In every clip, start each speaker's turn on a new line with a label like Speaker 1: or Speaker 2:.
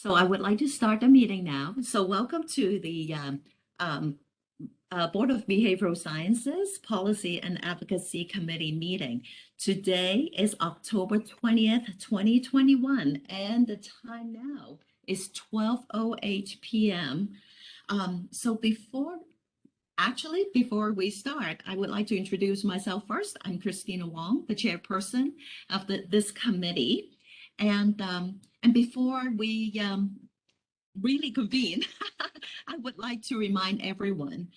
Speaker 1: So I would like to start the meeting now. So welcome to the um, Board of Behavioral Sciences Policy and Advocacy Committee meeting. Today is October 20th, 2021, and the time now is 12:08 p.m. So before we start, I would like to introduce myself first. I'm Christina Wong, the chairperson of this committee. And before we really convene, I would like to remind everyone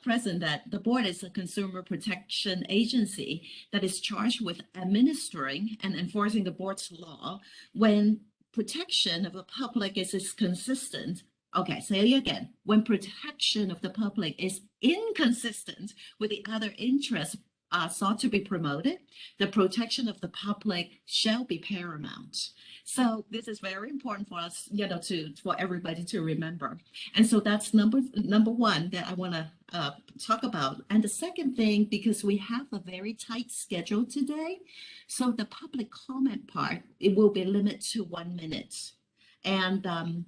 Speaker 1: present that the board is a consumer protection agency that is charged with administering and enforcing the board's law when protection of the public is consistent. Okay, say it again. When protection of the public is inconsistent with the other interests sought to be promoted, the protection of the public shall be paramount. So this is very important for us, for everybody to remember. And so that's number one that I want to talk about. And the second thing, because we have a very tight schedule today, so the public comment part, it will be limited to 1 minute. And, and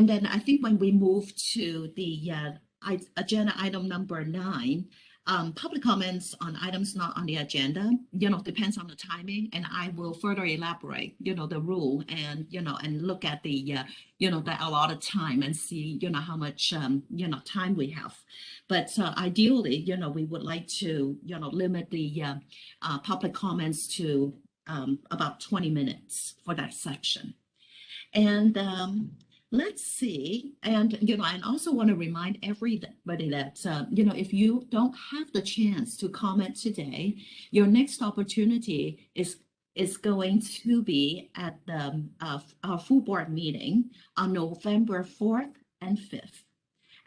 Speaker 1: then I think when we move to the agenda item number 9, public comments on items not on the agenda, depends on the timing, and I will further elaborate, the rule and, and look at the allotted time and see, how much, time we have. But ideally, we would like to, limit the public comments to about 20 minutes for that section. And let's see. And, I also want to remind everybody that, if you don't have the chance to comment today, your next opportunity is going to be at the our full board meeting on November 4th and 5th.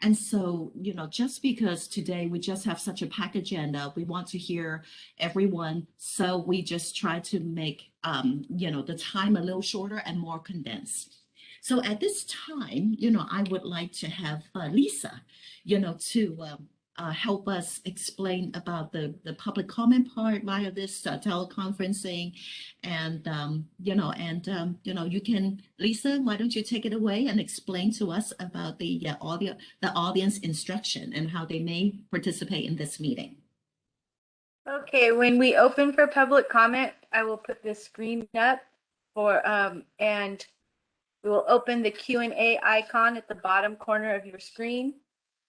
Speaker 1: And so, just because today we just have such a packed agenda, we want to hear everyone. So we just try to make, the time a little shorter and more condensed. So at this time, I would like to have Lisa, to help us explain about the public comment part via this teleconferencing. And, you can, Lisa, why don't you take it away and explain to us about the audience instruction and how they may participate in this meeting.
Speaker 2: Okay, when we open for public comment, I will put this screen up and we will open the Q&A icon at the bottom corner of your screen.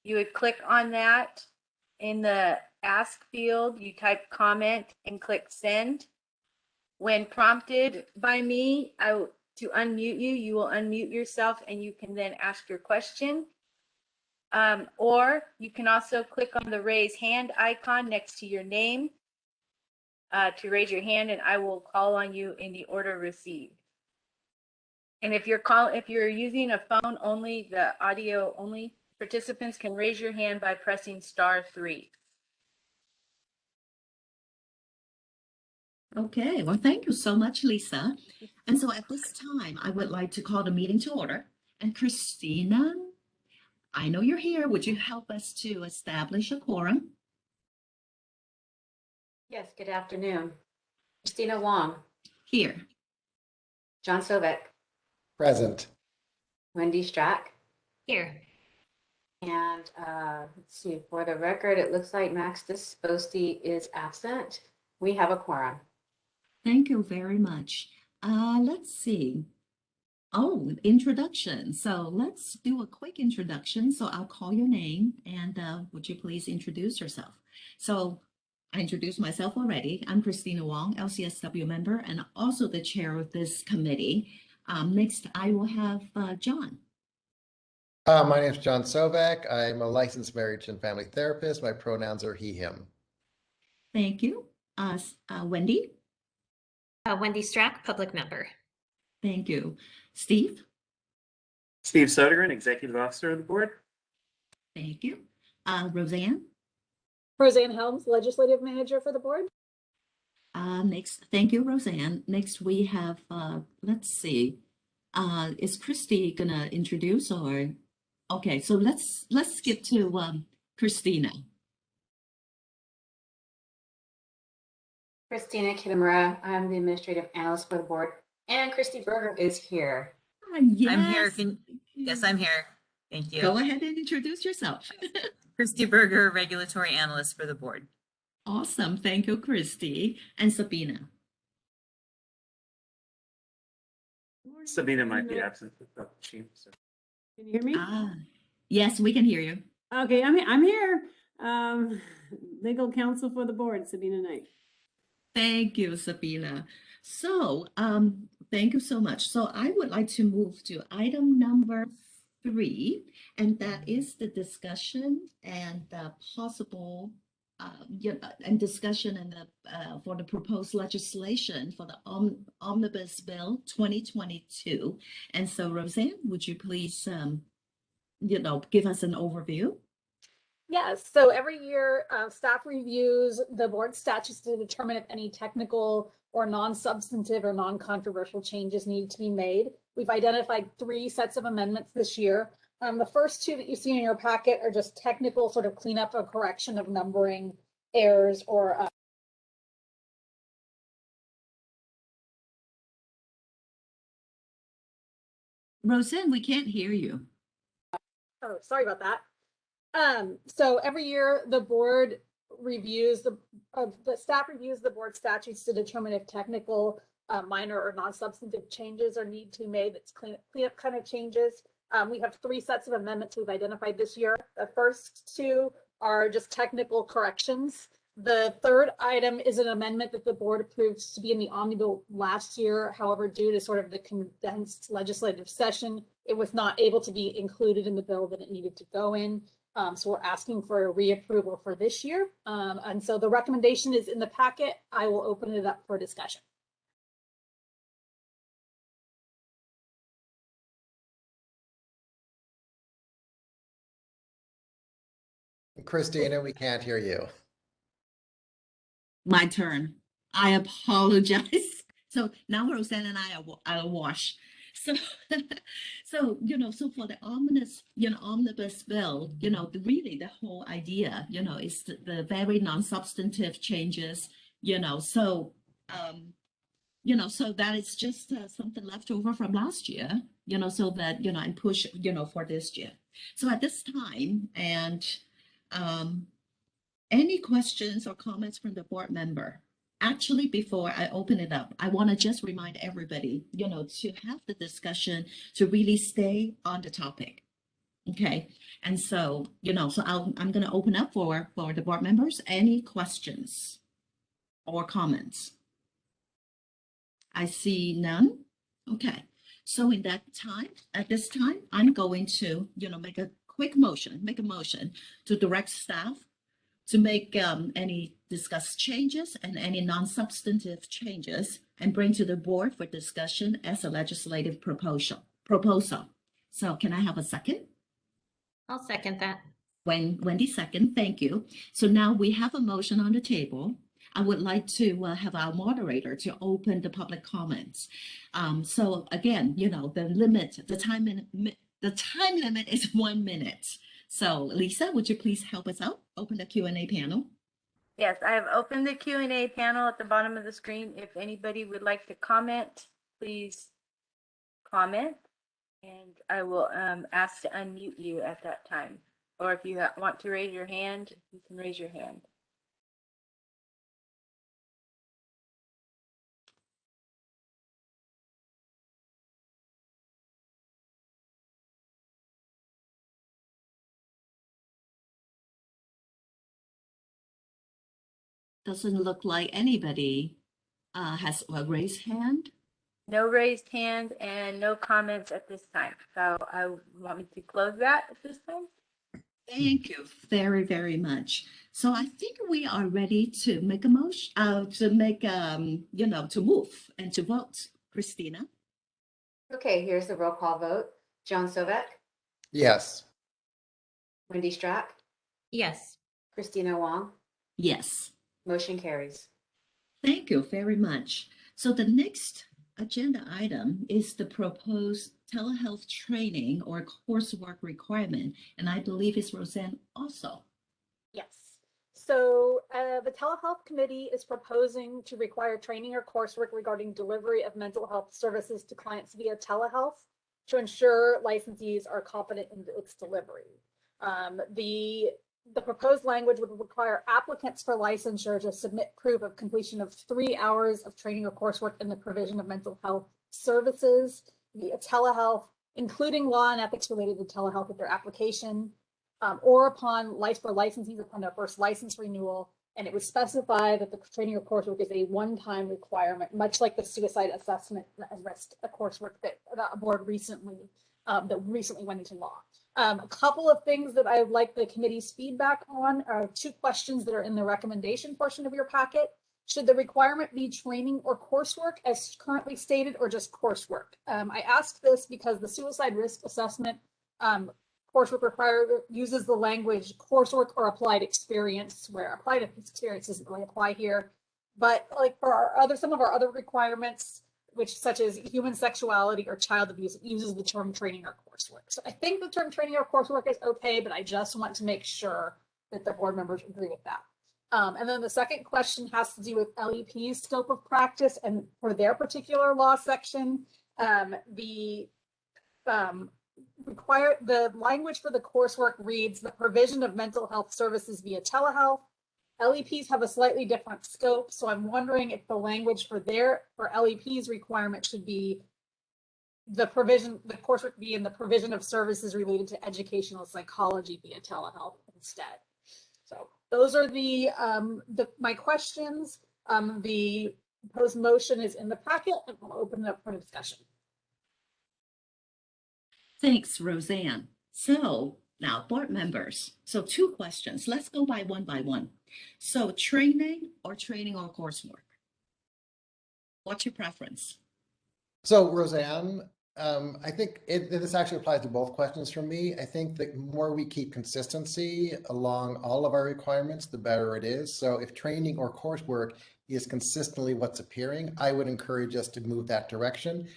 Speaker 2: You would click on that. In the ask field, you type comment and click send. When prompted by me to unmute you, you will unmute yourself and you can then ask your question. Or you can also click on the raise hand icon next to your name to raise your hand, and I will call on you in the order received. And if you're using a phone only, the audio only, participants can raise your hand by pressing *3.
Speaker 1: Okay, well, thank you so much, Lisa. And so at this time, I would like to call the meeting to order. And Christina, I know you're here. Would you help us to establish a quorum?
Speaker 3: Yes, good afternoon. Christina Wong.
Speaker 1: Here.
Speaker 3: John Sovek.
Speaker 4: Present.
Speaker 3: Wendy Strack.
Speaker 5: Here.
Speaker 3: And let's see, for the record, it looks like Max Disposti is absent. We have a quorum.
Speaker 1: Thank you very much. Let's see. Oh, introduction. So let's do a quick introduction. So I'll call your name and would you please introduce yourself? So I introduced myself already. I'm Christina Wong, LCSW member, and also the chair of this committee. Next, I will have John.
Speaker 4: My name is John Sovek. I'm a licensed marriage and family therapist. My pronouns are he, him.
Speaker 1: Thank you. Wendy?
Speaker 5: Wendy Strack, public member.
Speaker 1: Thank you. Steve?
Speaker 6: Steve Sodergren, Executive Officer of the Board.
Speaker 1: Thank you. Roseanne?
Speaker 7: Roseanne Helms, Legislative Manager for the Board.
Speaker 1: Next, thank you, Roseanne. Next, we have, let's see, is Christy gonna introduce or? Okay, so let's skip to Christina.
Speaker 3: Christina Kitamura, I'm the Administrative Analyst for the Board, and Christy Berger is here.
Speaker 1: yes.
Speaker 8: I'm here. Yes, I'm here. Thank you.
Speaker 1: Go ahead and introduce yourself.
Speaker 8: Christy Berger, Regulatory Analyst for the board.
Speaker 1: Awesome. Thank you, Christy. And Sabina.
Speaker 6: Sabina might be absent. Can
Speaker 9: Can you hear me?
Speaker 1: Yes, we can hear you.
Speaker 9: Okay, I'm here. Legal counsel for the board, Sabina Knight.
Speaker 1: Thank you, Sabina. So, thank you so much. So I would like to move to item number 3, and that is the discussion and the possible, and discussion and the for the proposed legislation for the Omnibus Bill 2022. And so, Roseanne, would you please, give us an overview?
Speaker 7: Yes, so every year, staff reviews the board statutes to determine if any technical or non-substantive or non-controversial changes need to be made. We've identified 3 sets of amendments this year. The first 2 that you see in your packet are just technical sort of cleanup or correction of numbering errors or
Speaker 1: Roseanne, we can't hear you.
Speaker 7: oh, sorry about that. So every year the board reviews the staff reviews the board statutes to determine if technical, minor or non-substantive changes are need to be made. That's cleanup kind of changes. We have 3 sets of amendments we've identified this year. The first 2 are just technical corrections. The third item is an amendment that the board approved to be in the omnibus last year. However, due to sort of the condensed legislative session, it was not able to be included in the bill that it needed to go in. So we're asking for a reapproval for this year. And so the recommendation is in the packet. I will open it up for discussion.
Speaker 4: Christina, we can't hear you.
Speaker 1: My turn. I apologize. So now Roseanne and I are awash. So, so for the omnibus bill, really the whole idea, is the very non-substantive changes, so, so that it's just something left over from last year, so that, and push, for this year. So at this time, and, any questions or comments from the board member? Actually, before I open it up, I want to just remind everybody, to have the discussion, to really stay on the topic. Okay. And so, so I'm going to open up for the board members. Any questions or comments? I see none. Okay. So at this time, I'm going to, make a motion to direct staff to make any discussed changes and any non-substantive changes and bring to the board for discussion as a legislative proposal. So can I have a second?
Speaker 5: I'll second that.
Speaker 1: Wendy second, thank you. So now we have a motion on the table. I would like to have our moderator to open the public comments. So again, the time limit is 1 minute. So Lisa, would you please help us out? Open the Q&A panel.
Speaker 2: Yes, I have opened the Q&A panel at the bottom of the screen. If anybody would like to comment, please comment, and I will ask to unmute you at that time. Or if you want to raise your hand, you can raise your hand.
Speaker 1: Doesn't look like anybody has a raised hand.
Speaker 2: No raised hand and no comments at this time. So I want me to close that at this time.
Speaker 1: Thank you very, very much. So I think we are ready to make a motion, to move and to vote. Christina?
Speaker 3: Okay, here's the roll call vote. John Sovek,
Speaker 4: Yes.
Speaker 3: Wendy Strack,
Speaker 5: Yes.
Speaker 3: Christina Wong,
Speaker 1: Yes.
Speaker 3: motion carries.
Speaker 1: Thank you very much. So the next agenda item is the proposed telehealth training or coursework requirement, and I believe it's Roseanne also.
Speaker 7: Yes. So the telehealth committee is proposing to require training or coursework regarding delivery of mental health services to clients via telehealth. to ensure licensees are competent in its delivery. The proposed language would require applicants for licensure to submit proof of completion of 3 hours of training or coursework in the provision of mental health services via telehealth, including law and ethics related to telehealth with their application, or upon licensees upon their first license renewal. And it would specify that the training or coursework is a one-time requirement, much like the suicide assessment and risk coursework that the board recently went into law. A couple of things that I would like the committee's feedback on are 2 questions that are in the recommendation portion of your packet. Should the requirement be training or coursework as currently stated, or just coursework? I asked this because the suicide risk assessment coursework required uses the language coursework or applied experience, where applied experience doesn't really apply here. But like for some of our other requirements, which such as human sexuality or child abuse, it uses the term training or coursework. So I think the term training or coursework is okay, but I just want to make sure that the board members agree with that. And then the second question has to do with LEP's scope of practice, and for their particular law section, the language for the coursework reads the provision of mental health services via telehealth. LEPs have a slightly different scope, so I'm wondering if the language for LEP's requirement should be the coursework be in the provision of services related to educational psychology via telehealth instead. So those are my questions. The proposed motion is in the packet, and we'll open it up for discussion.
Speaker 1: Thanks, Roseanne. So now, board members, so 2 questions. Let's go by one. So training or coursework? What's your preference?
Speaker 4: So Roseanne, I think this actually applies to both questions for me. I think the more we keep consistency along all of our requirements, the better it is. So if training or coursework is consistently what's appearing, I would encourage us to move that direction,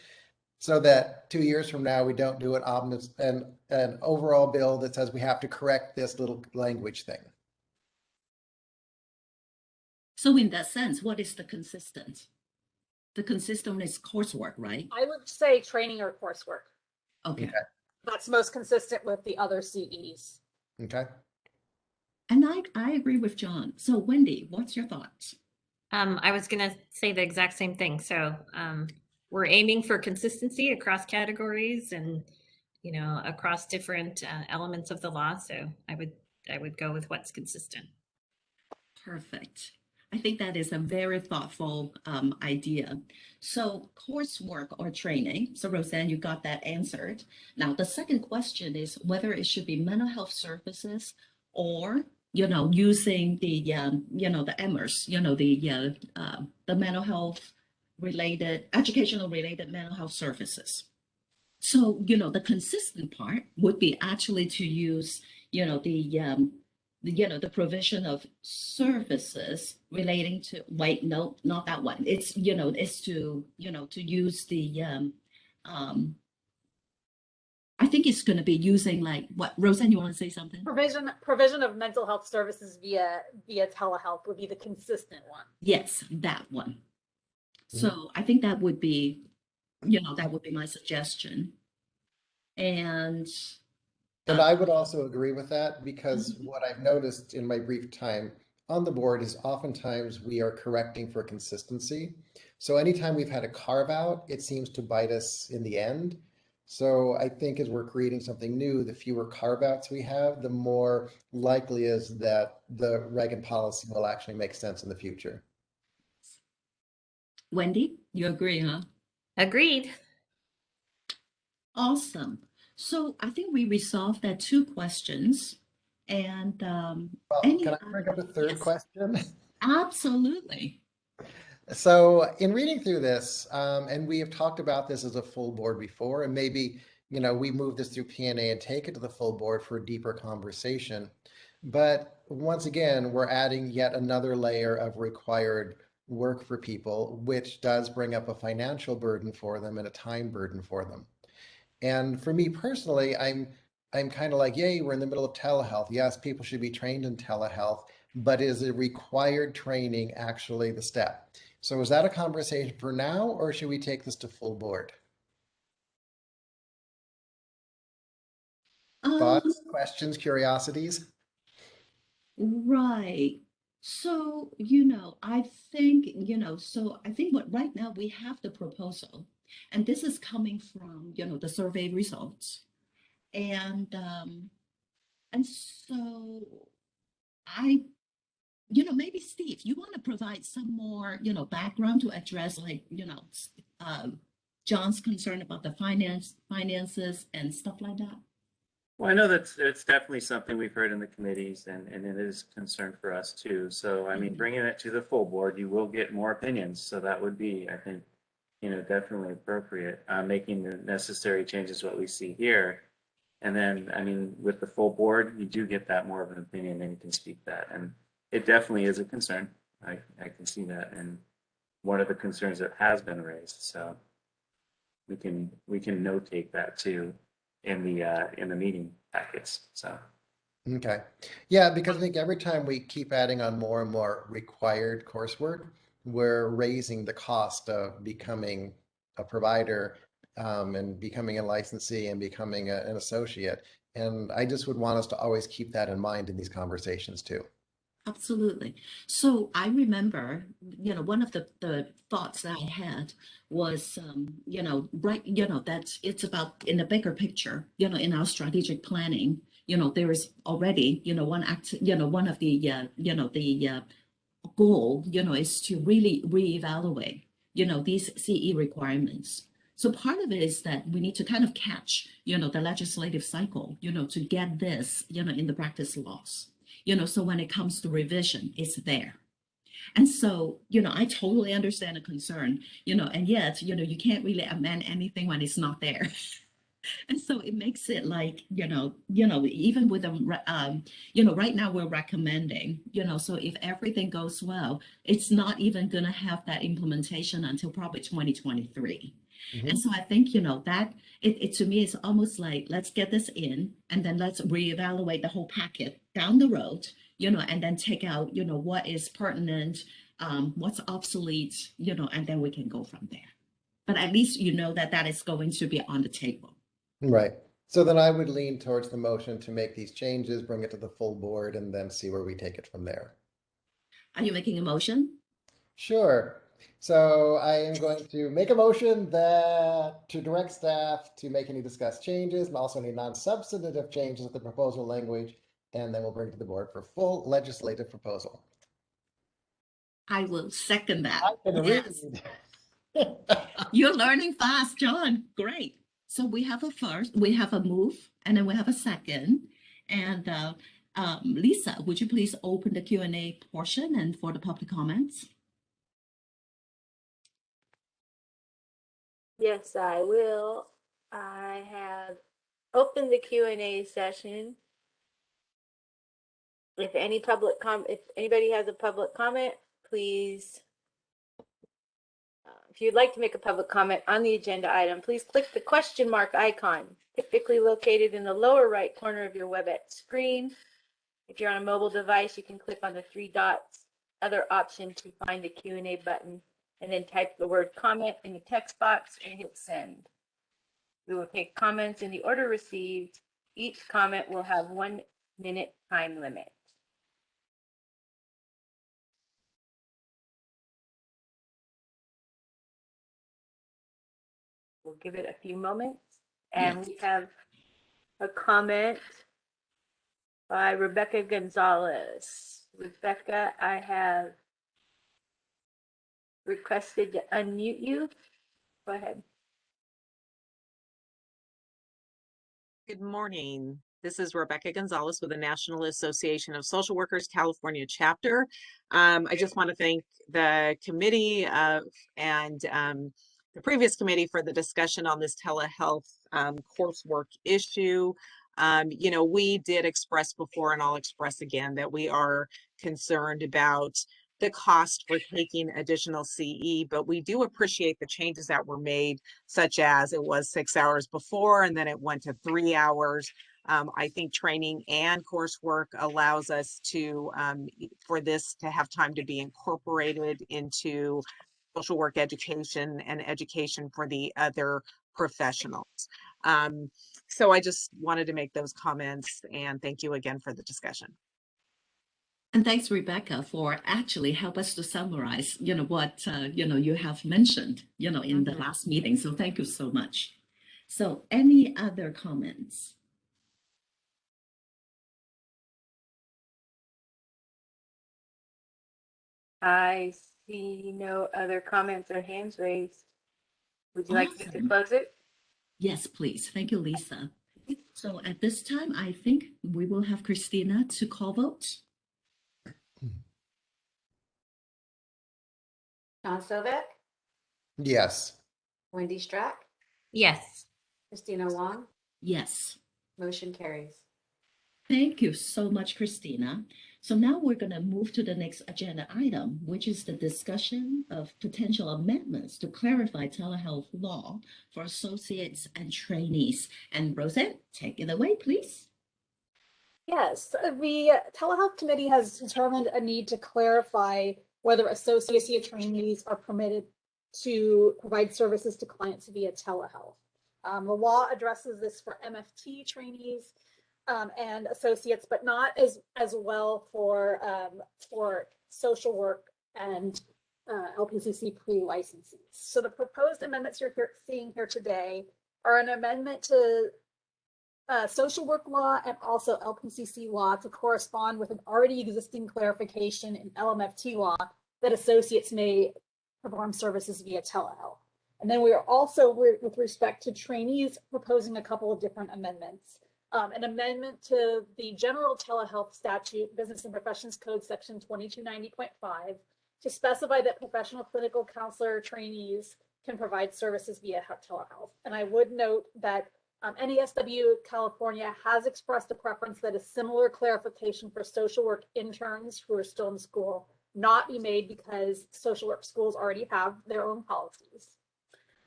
Speaker 4: so that 2 years from now, we don't do an overall bill that says we have to correct this little language thing.
Speaker 1: So in that sense, what is the consistent? The consistent is coursework, right?
Speaker 7: I would say training or coursework.
Speaker 1: Okay.
Speaker 7: That's most consistent with the other CEs.
Speaker 4: Okay.
Speaker 1: And I agree with John. So Wendy, what's your thoughts?
Speaker 5: I was gonna say the exact same thing. So we're aiming for consistency across categories and, you know, across different elements of the law. So I would go with what's consistent.
Speaker 1: Perfect. I think that is a very thoughtful idea. So coursework or training. So Roseanne, you got that answered. Now, the second question is whether it should be mental health services or, using the, the EMERS, the mental health related, educational related mental health services. So, the consistent part would be actually to use, the provision of services relating to, wait, no, not that one. It's, it's to, to use the, I think it's going to be using like what, Roseanne, you want to say something?
Speaker 7: Provision of mental health services via telehealth would be the consistent one.
Speaker 1: Yes, that one. So I think that would be, that would be my suggestion. And
Speaker 4: I would also agree with that, because what I've noticed in my brief time on the board is oftentimes we are correcting for consistency. So anytime we've had a carve out, it seems to bite us in the end. So I think as we're creating something new, the fewer carve outs we have, the more likely is that the reg and policy will actually make sense in the future.
Speaker 1: Wendy, you agree, huh?
Speaker 5: Agreed.
Speaker 1: Awesome. So I think we resolved that 2 questions. And
Speaker 4: Well,
Speaker 1: any
Speaker 4: can I bring up a third
Speaker 1: yes.
Speaker 4: question?
Speaker 1: Absolutely.
Speaker 4: So in reading through this, and we have talked about this as a full board before, and maybe, we move this through P&A and take it to the full board for a deeper conversation. But once again, we're adding yet another layer of required work for people, which does bring up a financial burden for them and a time burden for them. And for me personally, I'm kind of like, yay, we're in the middle of telehealth. Yes, people should be trained in telehealth, but is a required training actually the step? So is that a conversation for now, or should we take this to full board? Thoughts, questions, curiosities?
Speaker 1: Right. So, I think, so I think what right now we have the proposal, and this is coming from, the survey results. And so I, maybe Steve, you want to provide some more, background to address like, John's concern about the finances and stuff like that.
Speaker 6: Well, I know that's it's definitely something we've heard in the committees, and it is a concern for us too. So, I mean, bringing it to the full board, you will get more opinions. So that would be, I think, definitely appropriate. Making the necessary changes what we see here, and then, I mean, with the full board, you do get that more of an opinion, and you can speak that, and it definitely is a concern. I can see that, and one of the concerns that has been raised. So we can notate that too in the meeting packets. So
Speaker 4: Okay. Yeah, because I think every time we keep adding on more and more required coursework, we're raising the cost of becoming a provider, and becoming a licensee and becoming an associate. And I just would want us to always keep that in mind in these conversations too.
Speaker 1: Absolutely. So I remember, one of the thoughts that I had was, right, that it's about in the bigger picture, in our strategic planning, there is already, one of the, the goal, is to really reevaluate, these CE requirements. So part of it is that we need to kind of catch, the legislative cycle, to get this, in the practice laws, so when it comes to revision, it's there. And so, I totally understand the concern, and yet, you can't really amend anything when it's not there. And so it makes it like, even with right now we're recommending, so if everything goes well, it's not even going to have that implementation until probably 2023.
Speaker 4: Mhm.
Speaker 1: And so I think, that it to me is almost like, let's get this in and then let's reevaluate the whole packet down the road, and then take out, what is pertinent, what's obsolete, and then we can go from there. But at least that is going to be on the table.
Speaker 4: Right. So then I would lean towards the motion to make these changes, bring it to the full board, and then see where we take it from there.
Speaker 1: Are you making a motion?
Speaker 4: Sure. So I am going to make a motion that to direct staff to make any discussed changes and also any non-substantive changes of the proposal language, and then we'll bring it to the board for full legislative proposal.
Speaker 1: I will second that.
Speaker 4: I can
Speaker 1: Yes.
Speaker 4: read.
Speaker 1: You're learning fast, John. Great. So we have a move, and then we have a second. And Lisa, would you please open the Q&A portion and for the public comments?
Speaker 2: Yes, I will. I have opened the Q&A session. If anybody has a public comment, please, if you'd like to make a public comment on the agenda item, please click the question mark icon, typically located in the lower right corner of your WebEx screen. If you're on a mobile device, you can click on the three dots, other option to find the Q&A button, and then type the word comment in the text box and hit send. We will take comments in the order received. Each comment will have 1 minute time limit. We'll give it a few moments. And
Speaker 1: Yes.
Speaker 2: we have a comment by Rebecca Gonzalez. Rebecca, I have requested to unmute you. Go ahead.
Speaker 10: Good morning. This is Rebecca Gonzalez with the National Association of Social Workers California chapter. I just want to thank the committee and the previous committee for the discussion on this telehealth coursework issue. We did express before, and I'll express again, that we are concerned about the cost for taking additional CE, but we do appreciate the changes that were made, such as it was 6 hours before and then it went to 3 hours. I think training and coursework allows us to, for this to have time to be incorporated into social work education and education for the other professionals. So I just wanted to make those comments and thank you again for the discussion.
Speaker 1: And thanks, Rebecca, for actually help us to summarize, what, you have mentioned, in the last meeting. So thank you so much. So any other comments?
Speaker 2: I see no other comments or hands raised. Would you like me to
Speaker 1: Awesome.
Speaker 2: close it?
Speaker 1: Yes, please. Thank you, Lisa. So at this time, I think we will have Christina to call vote.
Speaker 3: John Stovak,
Speaker 4: Yes.
Speaker 3: Wendy Strack,
Speaker 5: Yes.
Speaker 3: Christina Wong,
Speaker 1: Yes.
Speaker 3: motion carries.
Speaker 1: Thank you so much, Christina. So now we're going to move to the next agenda item, which is the discussion of potential amendments to clarify telehealth law for associates and trainees. And Roseanne, take it away, please.
Speaker 7: Yes, the telehealth committee has determined a need to clarify whether associate trainees are permitted to provide services to clients via telehealth. The law addresses this for MFT trainees and associates, but not as well for social work and LPCC pre-licensees. So the proposed amendments you're seeing here today are an amendment to social work law and also LPCC law to correspond with an already existing clarification in LMFT law that associates may perform services via telehealth. And then we are also, with respect to trainees, proposing a couple of different amendments. An amendment to the general telehealth statute, Business and Professions Code, section 2290.5, to specify that professional clinical counselor trainees can provide services via telehealth. And I would note that NESW California has expressed a preference that a similar clarification for social work interns who are still in school not be made because social work schools already have their own policies.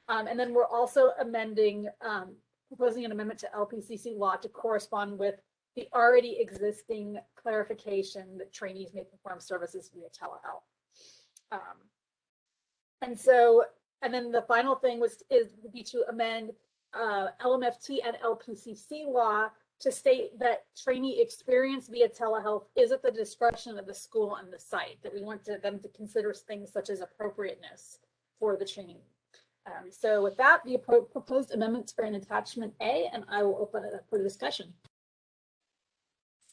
Speaker 7: And then we're also proposing an amendment to LPCC law to correspond with the already existing clarification that trainees may perform services via telehealth. And then the final thing would be to amend LMFT and LPCC law to state that trainee experience via telehealth is at the discretion of the school and the site, that we want them to consider things such as appropriateness for the trainee. So with that, the proposed amendments are in attachment A, and I will open it up for discussion.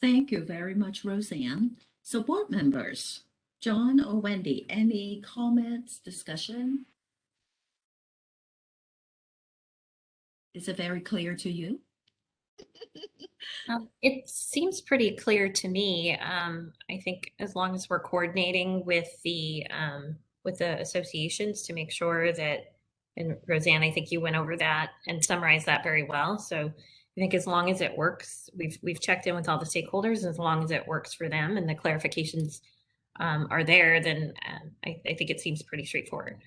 Speaker 1: Thank you very much, Roseanne. So board members, John or Wendy, any comments, discussion? Is it very clear to you?
Speaker 5: It seems pretty clear to me. I think as long as we're coordinating with the associations to make sure that, and Roseanne, I think you went over that and summarized that very well. So I think as long as it works, we've checked in with all the stakeholders, as long as it works for them and the clarifications are there, then I think it seems pretty straightforward.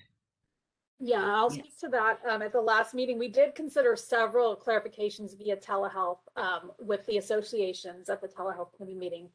Speaker 7: Yeah, I'll speak to that. At the last meeting, we did consider several clarifications via telehealth with the associations at the telehealth committee meeting.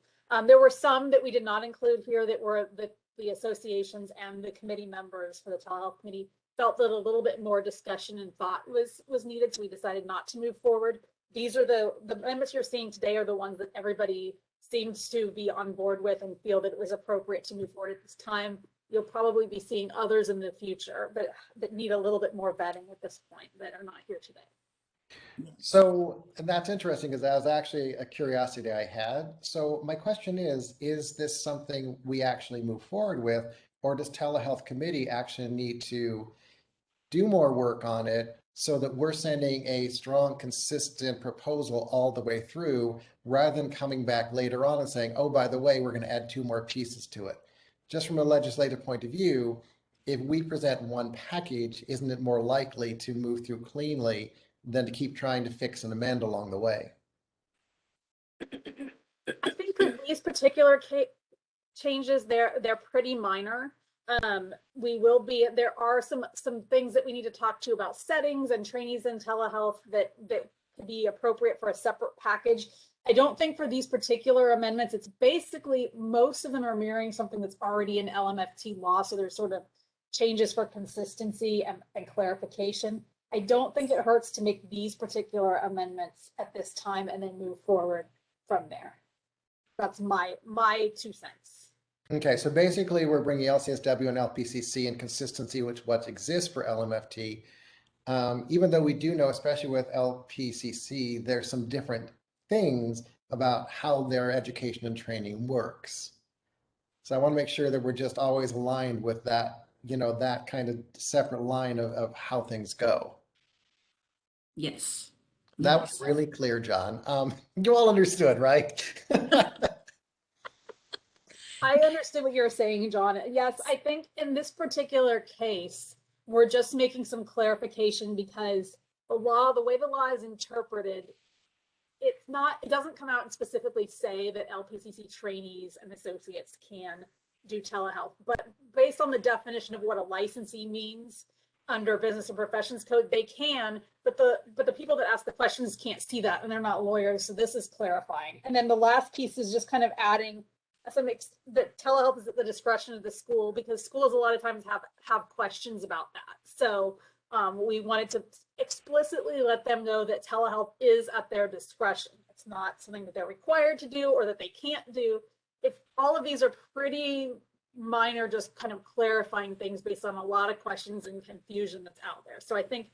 Speaker 7: There were some that we did not include here that were the associations and the committee members for the telehealth committee felt that a little bit more discussion and thought was needed, so we decided not to move forward. These are the amendments you're seeing today are the ones that everybody seems to be on board with and feel that it was appropriate to move forward at this time. You'll probably be seeing others in the future, but that need a little bit more vetting at this point that are not here today.
Speaker 4: So that's interesting because that was actually a curiosity I had. So my question is this something we actually move forward with, or does telehealth committee actually need to do more work on it so that we're sending a strong, consistent proposal all the way through rather than coming back later on and saying, oh, by the way, we're going to add 2 more pieces to it? Just from a legislative point of view, if we present one package, isn't it more likely to move through cleanly than to keep trying to fix and amend along the way?
Speaker 7: I think for these particular changes, they're pretty minor. There are some things that we need to talk to about settings and trainees in telehealth that could be appropriate for a separate package. I don't think for these particular amendments, it's basically most of them are mirroring something that's already in LMFT law. So there's sort of changes for consistency and clarification. I don't think it hurts to make these particular amendments at this time and then move forward from there. That's my 2 cents.
Speaker 4: Okay, so basically we're bringing LCSW and LPCC in consistency with what exists for LMFT. Even though we do know, especially with LPCC, there's some different things about how their education and training works. So I want to make sure that we're just always aligned with that, that kind of separate line of how things go.
Speaker 1: Yes.
Speaker 4: That was really clear, John. You all understood, right?
Speaker 7: I understood what you're saying, John. Yes, I think in this particular case, we're just making some clarification because the way the law is interpreted, it doesn't come out and specifically say that LPCC trainees and associates can do telehealth, but based on the definition of what a licensee means under Business and Professions Code, they can, but the people that ask the questions can't see that and they're not lawyers, so this is clarifying. And then the last piece is just kind of adding that telehealth is at the discretion of the school, because schools a lot of times have questions about that. So we wanted to explicitly let them know that telehealth is at their discretion. It's not something that they're required to do or that they can't do. If all of these are pretty minor, just kind of clarifying things based on a lot of questions and confusion that's out there. So I think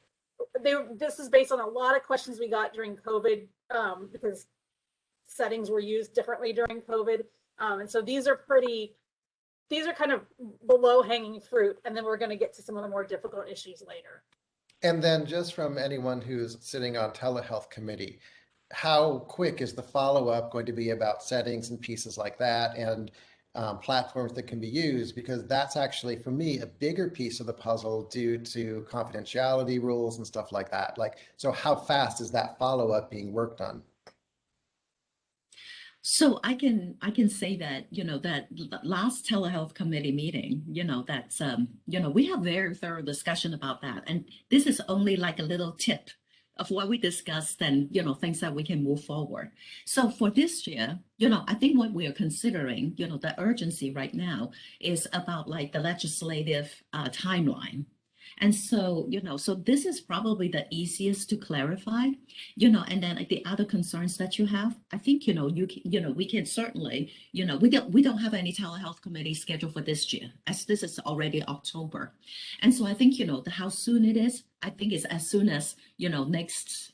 Speaker 7: this is based on a lot of questions we got during COVID, because settings were used differently during COVID. And so these are kind of the low hanging fruit. And then we're going to get to some of the more difficult issues later.
Speaker 4: And then just from anyone who's sitting on telehealth committee, how quick is the follow-up going to be about settings and pieces like that, and platforms that can be used? Because that's actually, for me, a bigger piece of the puzzle due to confidentiality rules and stuff like that. So how fast is that follow-up being worked on?
Speaker 1: So I can say that, that last telehealth committee meeting, that's, we have very thorough discussion about that. And this is only like a little tip of what we discussed and, things that we can move forward. So for this year, I think what we are considering, the urgency right now is about like the legislative timeline. And so, so this is probably the easiest to clarify, and then like the other concerns that you have, I think, we can certainly, we don't have any telehealth committee scheduled for this year, as this is already October. And so I think, how soon it is, I think it's as soon as, next,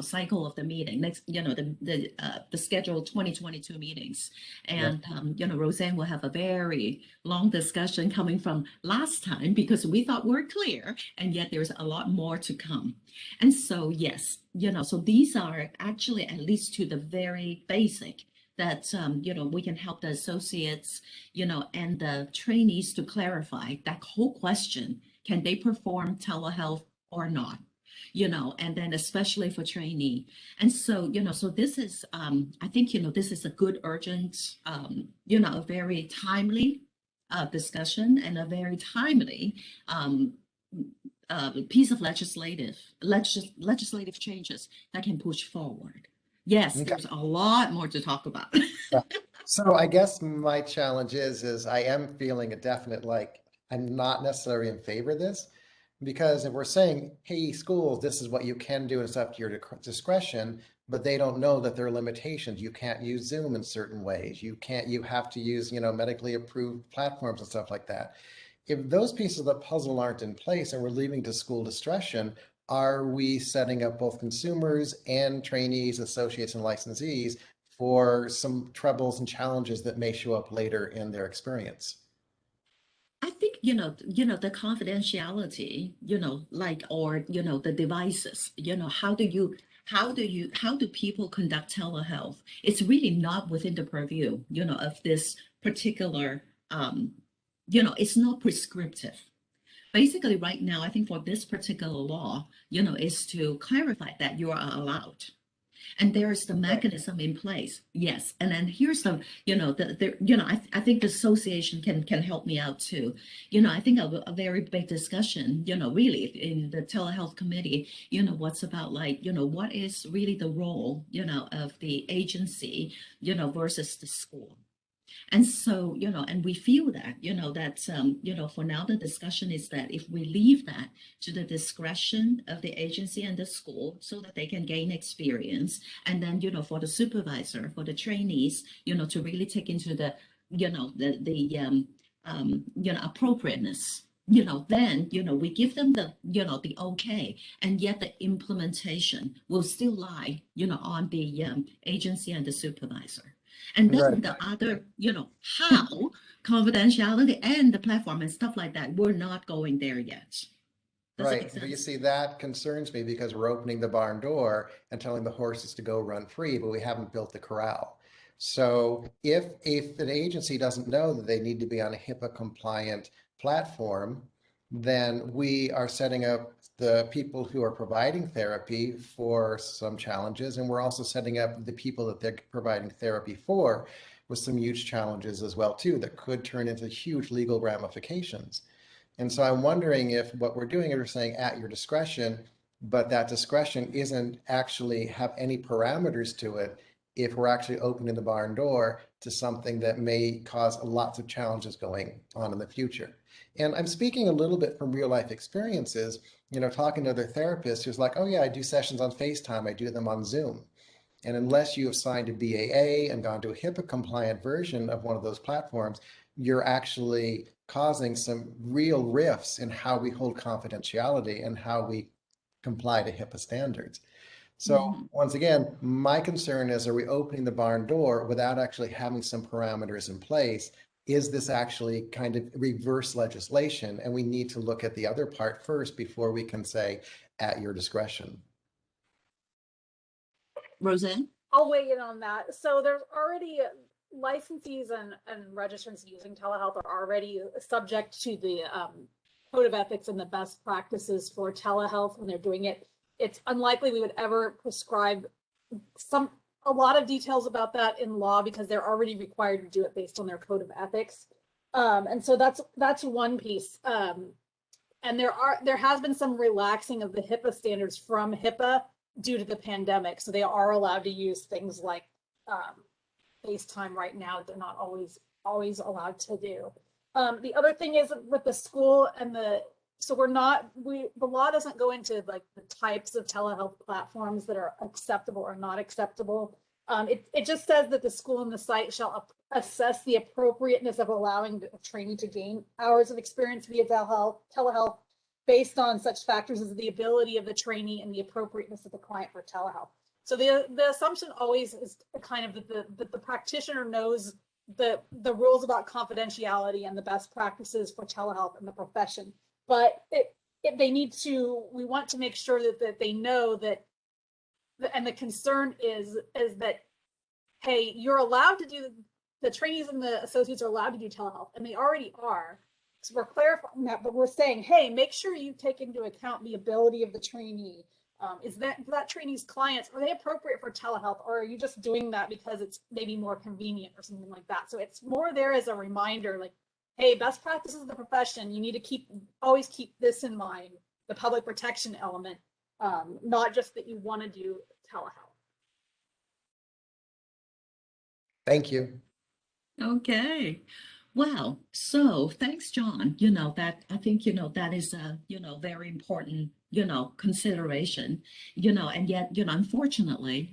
Speaker 1: cycle of the meeting, next, the scheduled 2022 meetings. And, Roseanne will have a very long discussion coming from last time, because we thought we're clear, and yet there's a lot more to come. And so, yes, so these are actually at least to the very basic that, we can help the associates, and the trainees to clarify that whole question. Can they perform telehealth or not? And then especially for trainee. And so, so this is, I think, this is a good, urgent, a very timely discussion and a very timely piece of legislative changes that can push forward. Yes,
Speaker 4: Okay.
Speaker 1: there's a lot more to talk about.
Speaker 4: So I guess my challenge is I am feeling a definite, I'm not necessarily in favor of this, because if we're saying, hey, schools, this is what you can do and it's up to your discretion, but they don't know that there are limitations. You can't use Zoom in certain ways. You have to use, medically approved platforms and stuff like that. If those pieces of the puzzle aren't in place and we're leaving to school discretion, are we setting up both consumers and trainees, associates, and licensees for some troubles and challenges that may show up later in their experience?
Speaker 1: I think, the confidentiality, or, the devices, how do people conduct telehealth? It's really not within the purview, of this particular, it's not prescriptive. Basically, right now, I think for this particular law, is to clarify that you are allowed. And there is the mechanism in place. Yes. And then here's the, I think the association can help me out too. I think a very big discussion, really in the telehealth committee, what's about what is really the role, of the agency, versus the school. And so, and we feel that, for now, the discussion is that if we leave that to the discretion of the agency and the school so that they can gain experience, and then, for the supervisor, for the trainees, to really take into the, appropriateness, then, we give them the okay, and yet the implementation will still lie, on the agency and the supervisor. And then
Speaker 4: Right.
Speaker 1: the other, how confidentiality and the platform and stuff like that, we're not going there yet. Does it
Speaker 4: Right.
Speaker 1: make
Speaker 4: But you
Speaker 1: sense?
Speaker 4: see, that concerns me because we're opening the barn door and telling the horses to go run free, but we haven't built the corral. So if an agency doesn't know that they need to be on a HIPAA compliant platform, then we are setting up the people who are providing therapy for some challenges, and we're also setting up the people that they're providing therapy for with some huge challenges as well too, that could turn into huge legal ramifications. And so I'm wondering if what we're doing is we're saying at your discretion, but that discretion isn't actually have any parameters to it if we're actually opening the barn door to something that may cause lots of challenges going on in the future. And I'm speaking a little bit from real life experiences, talking to other therapists who's like, oh yeah, I do sessions on FaceTime, I do them on Zoom. And unless you have signed a BAA and gone to a HIPAA compliant version of one of those platforms, you're actually causing some real rifts in how we hold confidentiality and how we comply to HIPAA standards. So
Speaker 1: Mhm.
Speaker 4: once again, my concern is, are we opening the barn door without actually having some parameters in place? Is this actually kind of reverse legislation? And we need to look at the other part first before we can say at your discretion.
Speaker 1: Roseanne?
Speaker 7: I'll weigh in on that. So there's already licensees and registrants using telehealth are already subject to the code of ethics and the best practices for telehealth when they're doing it. It's unlikely we would ever prescribe a lot of details about that in law because they're already required to do it based on their code of ethics. And so that's one piece. And there has been some relaxing of the HIPAA standards from HIPAA due to the pandemic. So they are allowed to use things like FaceTime right now. They're not always allowed to do. The other thing is with the school and the law doesn't go into like the types of telehealth platforms that are acceptable or not acceptable. It just says that the school and the site shall assess the appropriateness of allowing a trainee to gain hours of experience via telehealth based on such factors as the ability of the trainee and the appropriateness of the client for telehealth. So the assumption always is kind of that the practitioner knows the rules about confidentiality and the best practices for telehealth in the profession. But we want to make sure that they know that, and the concern is that, hey, you're allowed to do, the trainees and the associates are allowed to do telehealth, and they already are. So we're clarifying that, but we're saying, hey, make sure you take into account the ability of the trainee. Is that trainee's clients, are they appropriate for telehealth, or are you just doing that because it's maybe more convenient or something like that? So it's more there as a reminder, like, hey, best practices of the profession, you need to always keep this in mind, the public protection element, not just that you want to do telehealth.
Speaker 4: Thank you.
Speaker 1: Okay. Wow. So thanks, John. That I think, that is a, very important, consideration, and yet, unfortunately,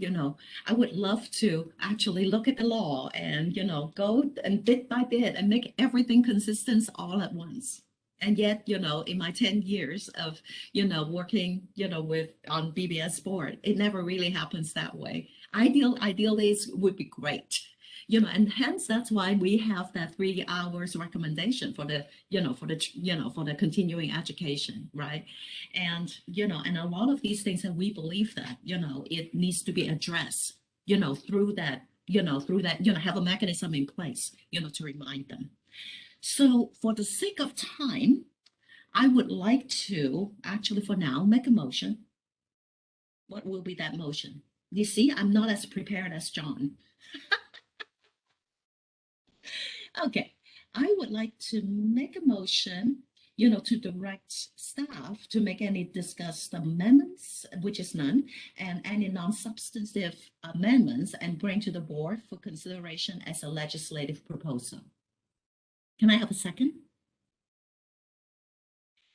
Speaker 1: I would love to actually look at the law and, go and bit by bit and make everything consistent all at once. And yet, in my 10 years of, working, on BBS board, it never really happens that way. Ideally would be great. And hence that's why we have that 3 hours recommendation for the, for the continuing education, right? And, and a lot of these things, and we believe that, it needs to be addressed, through that, have a mechanism in place, to remind them. So for the sake of time, I would like to actually for now make a motion. What will be that motion? You see, I'm not as prepared as John. Okay, I would like to make a motion, to direct staff to make any discussed amendments, which is none, and any non-substantive amendments and bring to the board for consideration as a legislative proposal. Can I have a second?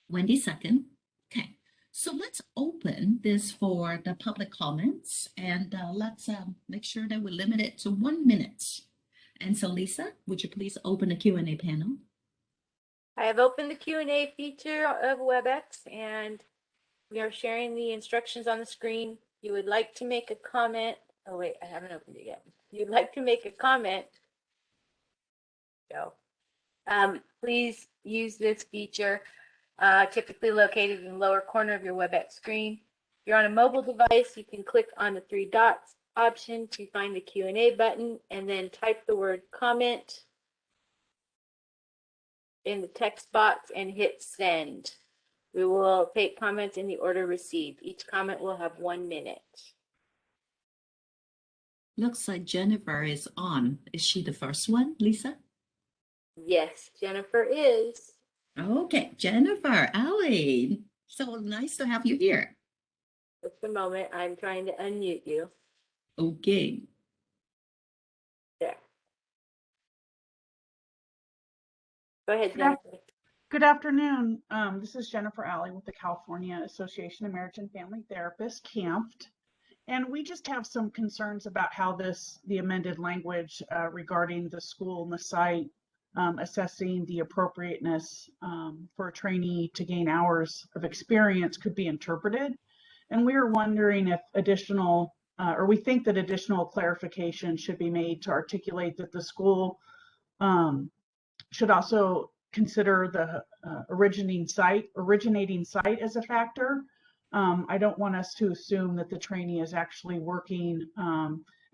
Speaker 1: Wendy, second. Okay. So let's open this for the public comments, and let's make sure that we limit it to 1 minute. And so Lisa, would you please open the Q&A panel?
Speaker 2: I have opened the Q&A feature of WebEx, and we are sharing the instructions on the screen. You would like to make a comment. Oh wait, I haven't opened it yet. You'd like to make a comment. Go. Please use this feature, typically located in the lower corner of your WebEx screen. If you're on a mobile device, you can click on the 3 dots option to find the Q&A button and then type the word comment in the text box and hit send. We will take comments in the order received. Each comment will have 1 minute.
Speaker 1: Looks like Jennifer is on. Is she the first one, Lisa?
Speaker 2: Yes, Jennifer is.
Speaker 1: Okay, Jennifer, Allie, so nice to have you here.
Speaker 2: Just a moment, I'm trying to unmute you.
Speaker 1: Okay.
Speaker 2: There. Go ahead, Jennifer.
Speaker 11: Good afternoon. This is Jennifer Alley with the California Association of Marriage and Family Therapists, CAMFT. And we just have some concerns about how the amended language regarding the school and the site assessing the appropriateness for a trainee to gain hours of experience could be interpreted. And we are wondering if additional, or we think that additional clarification should be made to articulate that the school should also consider the originating site as a factor. I don't want us to assume that the trainee is actually working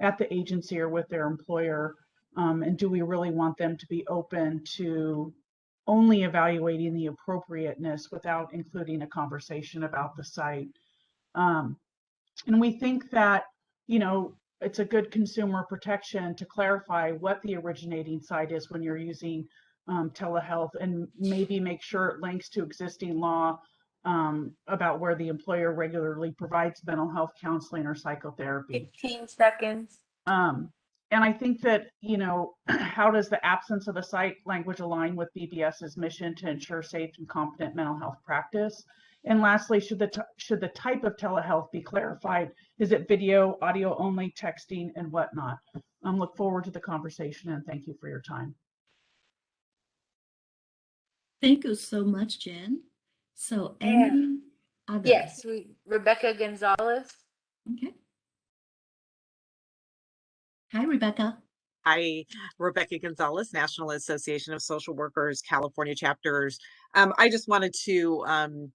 Speaker 11: at the agency or with their employer. And do we really want them to be open to only evaluating the appropriateness without including a conversation about the site? And we think that, it's a good consumer protection to clarify what the originating site is when you're using telehealth, and maybe make sure it links to existing law about where the employer regularly provides mental health counseling or psychotherapy.
Speaker 2: 15 seconds.
Speaker 11: And I think that, how does the absence of a site language align with BBS's mission to ensure safe and competent mental health practice? And lastly, should the type of telehealth be clarified? Is it video, audio only, texting, and whatnot? Look forward to the conversation, and thank you for your time.
Speaker 1: Thank you so much, Jen. So any other?
Speaker 2: Yes, Rebecca Gonzalez.
Speaker 1: Okay. Hi, Rebecca.
Speaker 10: Hi, Rebecca Gonzalez, National Association of Social Workers, California chapters. I just wanted to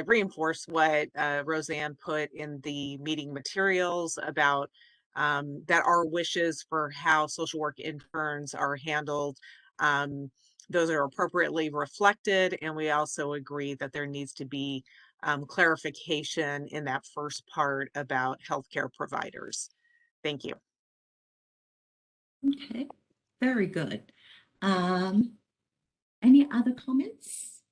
Speaker 10: reinforce what Roseanne put in the meeting materials about that our wishes for how social work interns are handled. Those are appropriately reflected, and we also agree that there needs to be clarification in that first part about healthcare providers. Thank you.
Speaker 1: Okay, very good. Any other comments?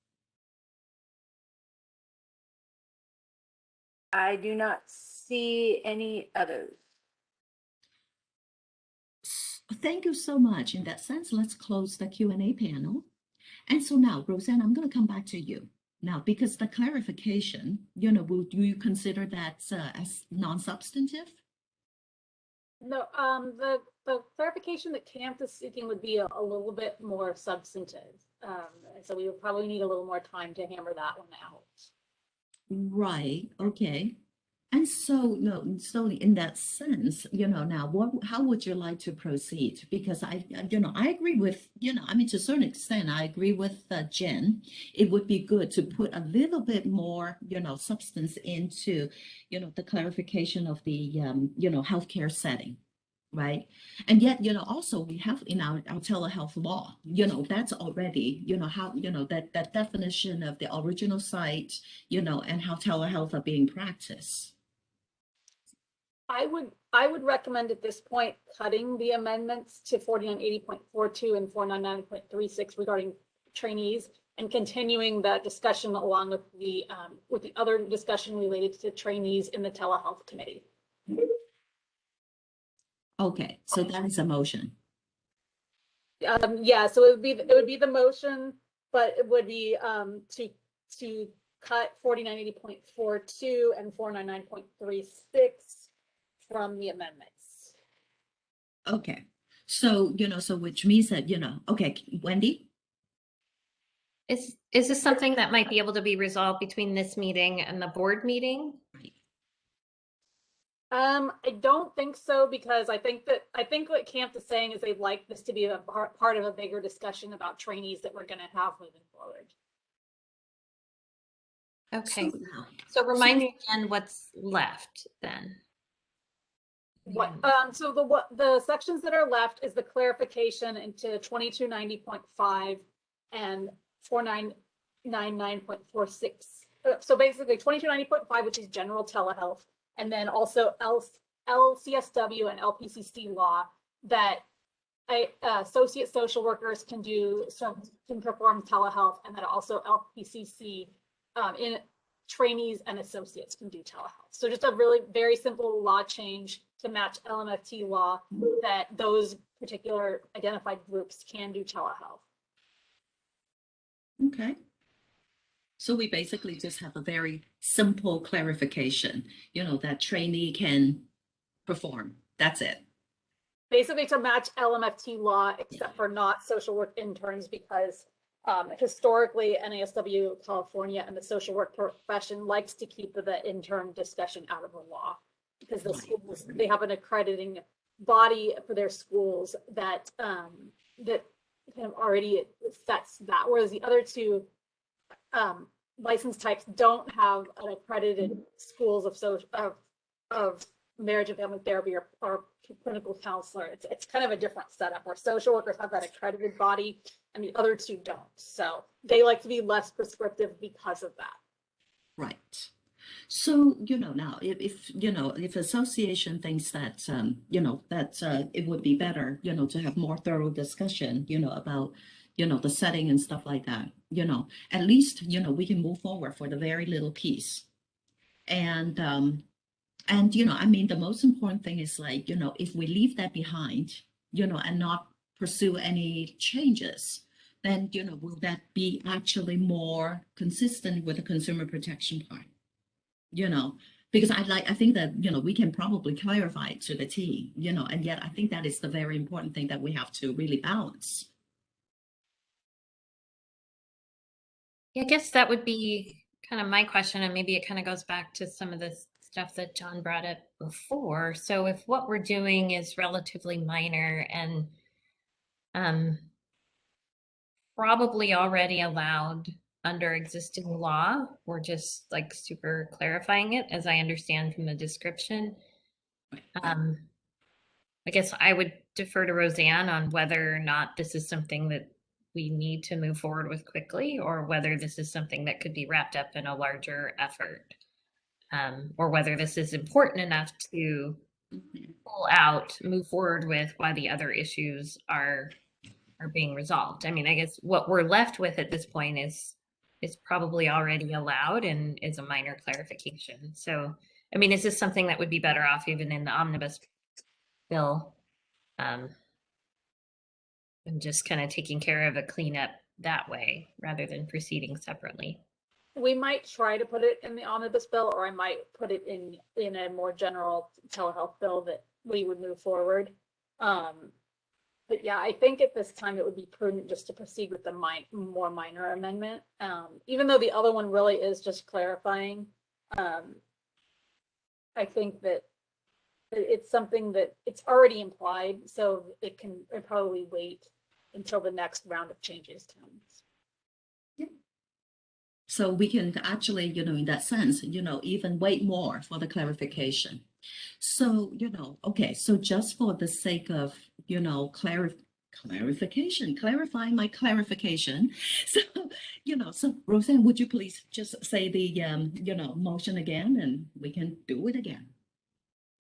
Speaker 2: I do not see any others.
Speaker 1: Thank you so much. In that sense, let's close the Q&A panel. And so now, Roseanne, I'm going to come back to you. Now, because the clarification, do you consider that as non-substantive?
Speaker 7: No, the clarification that CAMP is seeking would be a little bit more substantive. And so we would probably need a little more time to hammer that one out.
Speaker 1: Right. Okay. And so, so in that sense, now how would you like to proceed? Because I agree with, to a certain extent, I agree with Jen. It would be good to put a little bit more, substance into, the clarification of the, healthcare setting. Right. And yet, also we have in our telehealth law, that's already, how, that definition of the original site, and how telehealth are being practiced.
Speaker 7: I would recommend at this point cutting the amendments to 4980.42 and 499.36 regarding trainees and continuing the discussion along with the other discussion related to trainees in the telehealth committee.
Speaker 1: Okay, so that is a motion.
Speaker 7: Yeah, so it would be the motion, but it would be to cut 4980.42 and 499.36 from the amendments.
Speaker 1: Okay, so, so which means that, okay, Wendy?
Speaker 5: Is this something that might be able to be resolved between this meeting and the board meeting?
Speaker 7: I don't think so, because I think what Camp is saying is they'd like this to be a part of a bigger discussion about trainees that we're going to have moving forward.
Speaker 5: Okay, so remind me again what's left then.
Speaker 7: What so the sections that are left is the clarification into 2290.5 and 4999.46. So basically 2290.5, which is general telehealth, and then also LCSW and LPCC law that associate social workers can perform telehealth, and that also LPCC in trainees and associates can do telehealth. So just a really very simple law change to match LMFT law that those particular identified groups can do telehealth.
Speaker 1: Okay. So we basically just have a very simple clarification, that trainee can perform. That's it.
Speaker 7: Basically to match LMFT law, except for not social work interns, because historically NASW California and the social work profession likes to keep the intern discussion out of the law, because the schools, they have an accrediting body for their schools that that kind of already sets that, whereas the other two license types don't have an accredited schools of marriage and family therapy or clinical counselor. It's kind of a different setup where social workers have that accredited body and the other two don't. So they like to be less prescriptive because of that.
Speaker 1: Right. So, now if association thinks that, that it would be better, to have more thorough discussion, about, the setting and stuff like that, at least, we can move forward for the very little piece. And, I mean, the most important thing is like, if we leave that behind, and not pursue any changes, then, will that be actually more consistent with the consumer protection part? Because I think that, we can probably clarify it to the T, and yet I think that is the very important thing that we have to really balance.
Speaker 5: Yeah, I guess that would be kind of my question, and maybe it kind of goes back to some of the stuff that John brought up before. So if what we're doing is relatively minor and probably already allowed under existing law, we're just like super clarifying it, as I understand from the description. I guess I would defer to Roseanne on whether or not this is something that we need to move forward with quickly, or whether this is something that could be wrapped up in a larger effort, or whether this is important enough to pull out, move forward with while the other issues are being resolved. I mean, I guess what we're left with at this point is probably already allowed and is a minor clarification. So, I mean, is this something that would be better off even in the omnibus bill, and just kind of taking care of a cleanup that way rather than proceeding separately?
Speaker 7: We might try to put it in the omnibus bill, or I might put it in a more general telehealth bill that we would move forward. But yeah, I think at this time it would be prudent just to proceed with the more minor amendment, even though the other one really is just clarifying. I think that it's something that it's already implied, so it can probably wait until the next round of changes comes.
Speaker 1: So we can actually, in that sense, even wait more for the clarification. So, okay, so just for the sake of, clarification, clarifying my clarification. So, so Roseanne, would you please just say the, motion again, and we can do it again.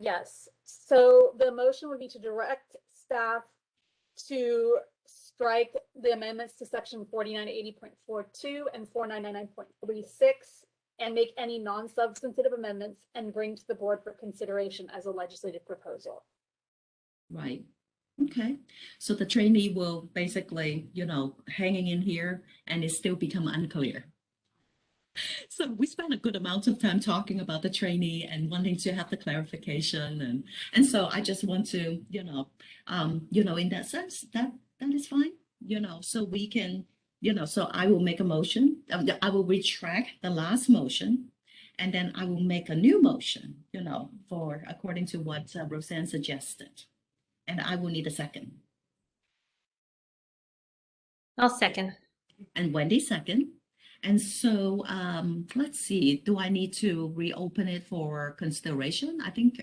Speaker 7: Yes, so the motion would be to direct staff to strike the amendments to section 4980.42 and 4999.36 and make any non-substantive amendments and bring to the board for consideration as a legislative proposal.
Speaker 1: Right. Okay. So the trainee will basically, hanging in here and it still become unclear. So we spent a good amount of time talking about the trainee and wanting to have the clarification. And so I just want to, in that sense, that is fine, so we can, so I will make a motion. I will retract the last motion. And then I will make a new motion, for according to what Roseanne suggested. And I will need a second.
Speaker 5: I'll second.
Speaker 1: And Wendy second. And so let's see, do I need to reopen it for consideration? I think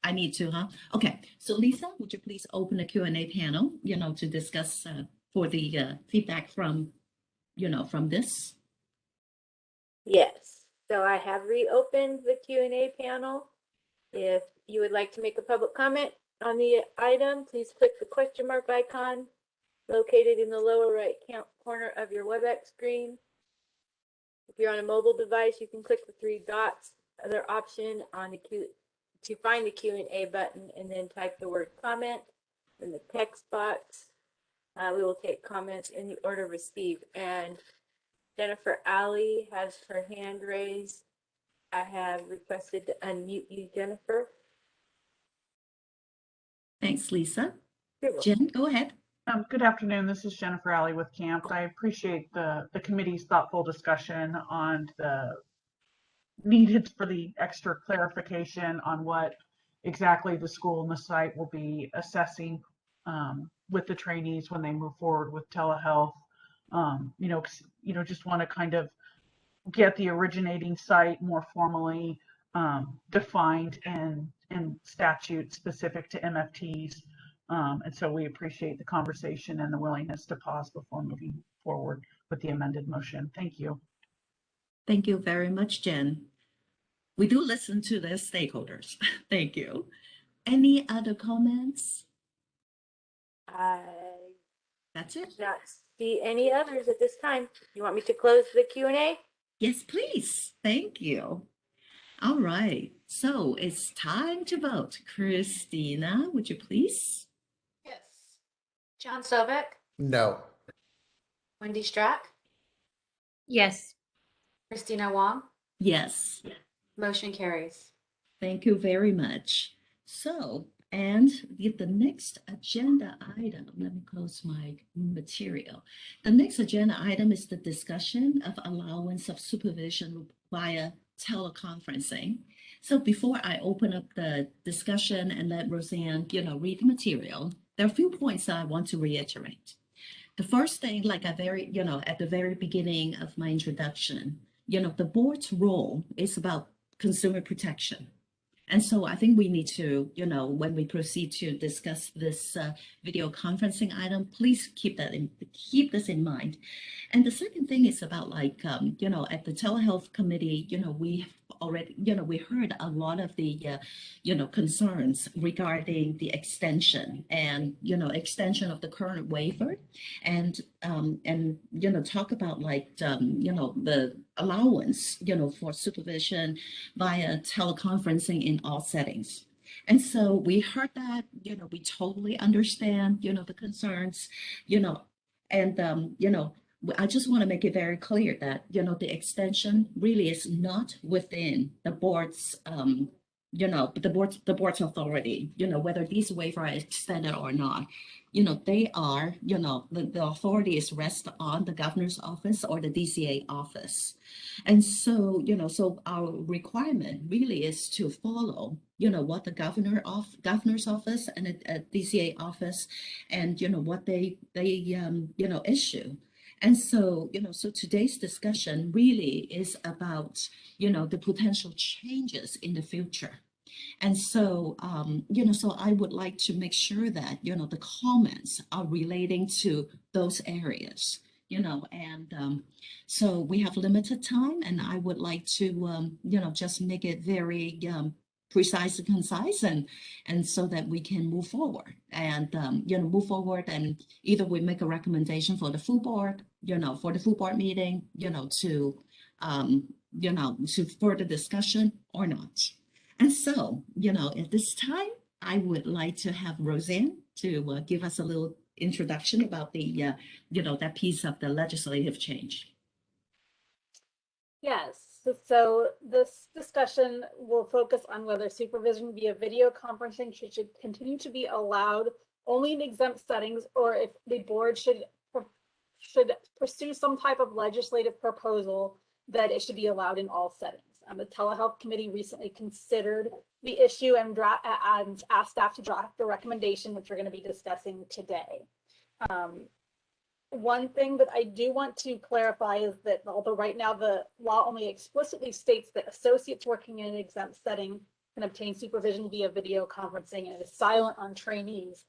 Speaker 1: I need to, huh? Okay, so Lisa, would you please open the Q&A panel, to discuss for the feedback from, from this?
Speaker 2: Yes, so I have reopened the Q&A panel. If you would like to make a public comment on the item, please click the question mark icon located in the lower right corner of your WebEx screen. If you're on a mobile device, you can click the three dots, other option on the to find the Q&A button and then type the word comment in the text box. We will take comments in the order received. And Jennifer Alley has her hand raised. I have requested to unmute you, Jennifer.
Speaker 1: Thanks, Lisa.
Speaker 2: You're welcome.
Speaker 1: Jen, go ahead.
Speaker 11: Good afternoon. This is Jennifer Alley with Camp. I appreciate the committee's thoughtful discussion on the needed for the extra clarification on what exactly the school and the site will be assessing with the trainees when they move forward with telehealth. Just want to kind of get the originating site more formally defined in statute specific to MFTs. And so we appreciate the conversation and the willingness to pause before moving forward with the amended motion. Thank you.
Speaker 1: Thank you very much, Jen. We do listen to the stakeholders. Thank you. Any other comments? That's it.
Speaker 2: Not see any others at this time. You want me to close the Q&A?
Speaker 1: Yes, please. Thank you. All right. So it's time to vote. Christina, would you please?
Speaker 3: Yes. John Sovek,
Speaker 4: No.
Speaker 3: Wendy Strack,
Speaker 5: Yes.
Speaker 3: Christina Wong,
Speaker 1: Yes.
Speaker 3: motion carries.
Speaker 1: Thank you very much. So, and the next agenda item, let me close my material. The next agenda item is the discussion of allowance of supervision via teleconferencing. So before I open up the discussion and let Roseanne, read the material, there are a few points that I want to reiterate. The first thing, like at the very beginning of my introduction, the board's role is about consumer protection. And so I think we need to, when we proceed to discuss this video conferencing item, please keep this in mind. And the second thing is about at the telehealth committee, we already, we heard a lot of the, concerns regarding the extension and, extension of the current waiver and talk about the allowance, for supervision via teleconferencing in all settings. And so we heard that, we totally understand, the concerns, and, I just want to make it very clear that, the extension really is not within the board's, the board's authority, whether these waivers are extended or not. They are, the authority is rest on the governor's office or the DCA office. And so, so our requirement really is to follow, what the governor's office and the DCA office and, what they issue. And so, so today's discussion really is about, the potential changes in the future. And so, so I would like to make sure that, the comments are relating to those areas, and so we have limited time and I would like to, just make it very precise and concise, and so that we can move forward and move forward, and either we make a recommendation for the full board, for the full board meeting, to further discussion or not. And so, at this time, I would like to have Roseanne to give us a little introduction about the, that piece of the legislative change.
Speaker 7: Yes, so this discussion will focus on whether supervision via video conferencing should continue to be allowed only in exempt settings, or if the board should pursue some type of legislative proposal that it should be allowed in all settings. The telehealth committee recently considered the issue and asked staff to draft the recommendation, which we're going to be discussing today. One thing that I do want to clarify is that although right now the law only explicitly states that associates working in an exempt setting can obtain supervision via video conferencing and is silent on trainees,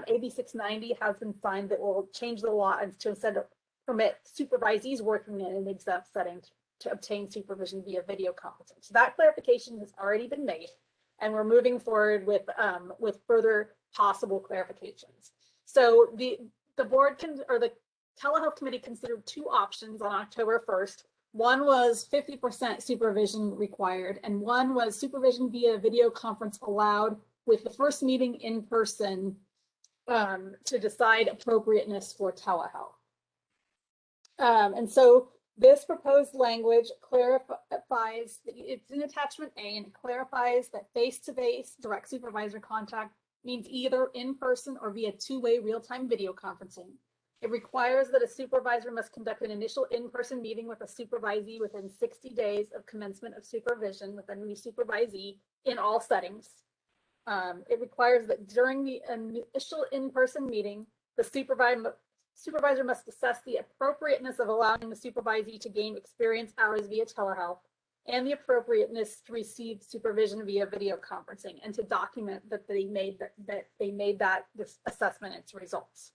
Speaker 7: AB 690 has been signed that will change the law to instead of permit supervisees working in an exempt setting to obtain supervision via video conferencing. So that clarification has already been made, and we're moving forward with further possible clarifications. So the board the telehealth committee considered two options on October 1st. One was 50% supervision required, and one was supervision via video conference allowed, with the first meeting in person to decide appropriateness for telehealth. And so this proposed language clarifies, it's in attachment A, and it clarifies that face-to-face direct supervisor contact means either in person or via two-way real-time video conferencing. It requires that a supervisor must conduct an initial in-person meeting with a supervisee within 60 days of commencement of supervision with a new supervisee in all settings. It requires that during the initial in-person meeting, the supervisor must assess the appropriateness of allowing the supervisee to gain experience hours via telehealth and the appropriateness to receive supervision via video conferencing, and to document that they made this assessment and its results.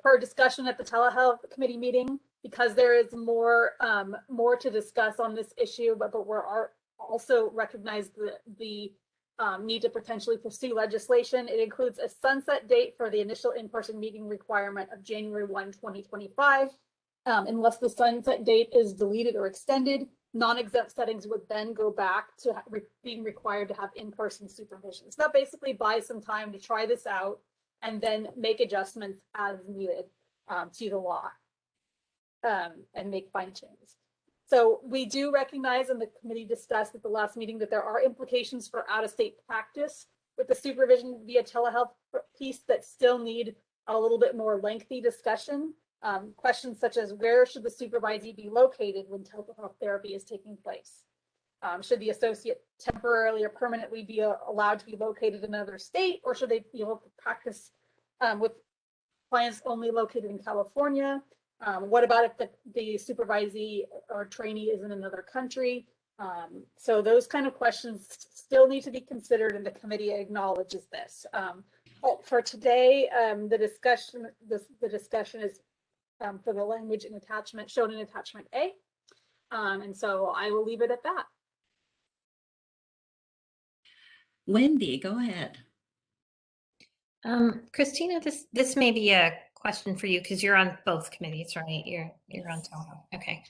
Speaker 7: Per discussion at the telehealth committee meeting, because there is more to discuss on this issue, but we're also recognize the need to potentially pursue legislation. It includes a sunset date for the initial in-person meeting requirement of January 1, 2025. Unless the sunset date is deleted or extended, non-exempt settings would then go back to being required to have in-person supervision. So that basically buys some time to try this out and then make adjustments as needed to the law and make fine tunes. So we do recognize, and the committee discussed at the last meeting, that there are implications for out-of-state practice with the supervision via telehealth piece that still need a little bit more lengthy discussion. Questions such as, where should the supervisee be located when telehealth therapy is taking place? Should the associate temporarily or permanently be allowed to be located in another state, or should they be able to practice with clients only located in California? What about if the supervisee or trainee is in another country? So those kind of questions still need to be considered, and the committee acknowledges this. But for today, the discussion is for the language in attachment shown in attachment A. And so I will leave it at that.
Speaker 1: Wendy, go ahead.
Speaker 5: Christina, this may be a question for you because you're on both committees, right? You're on telehealth. Okay.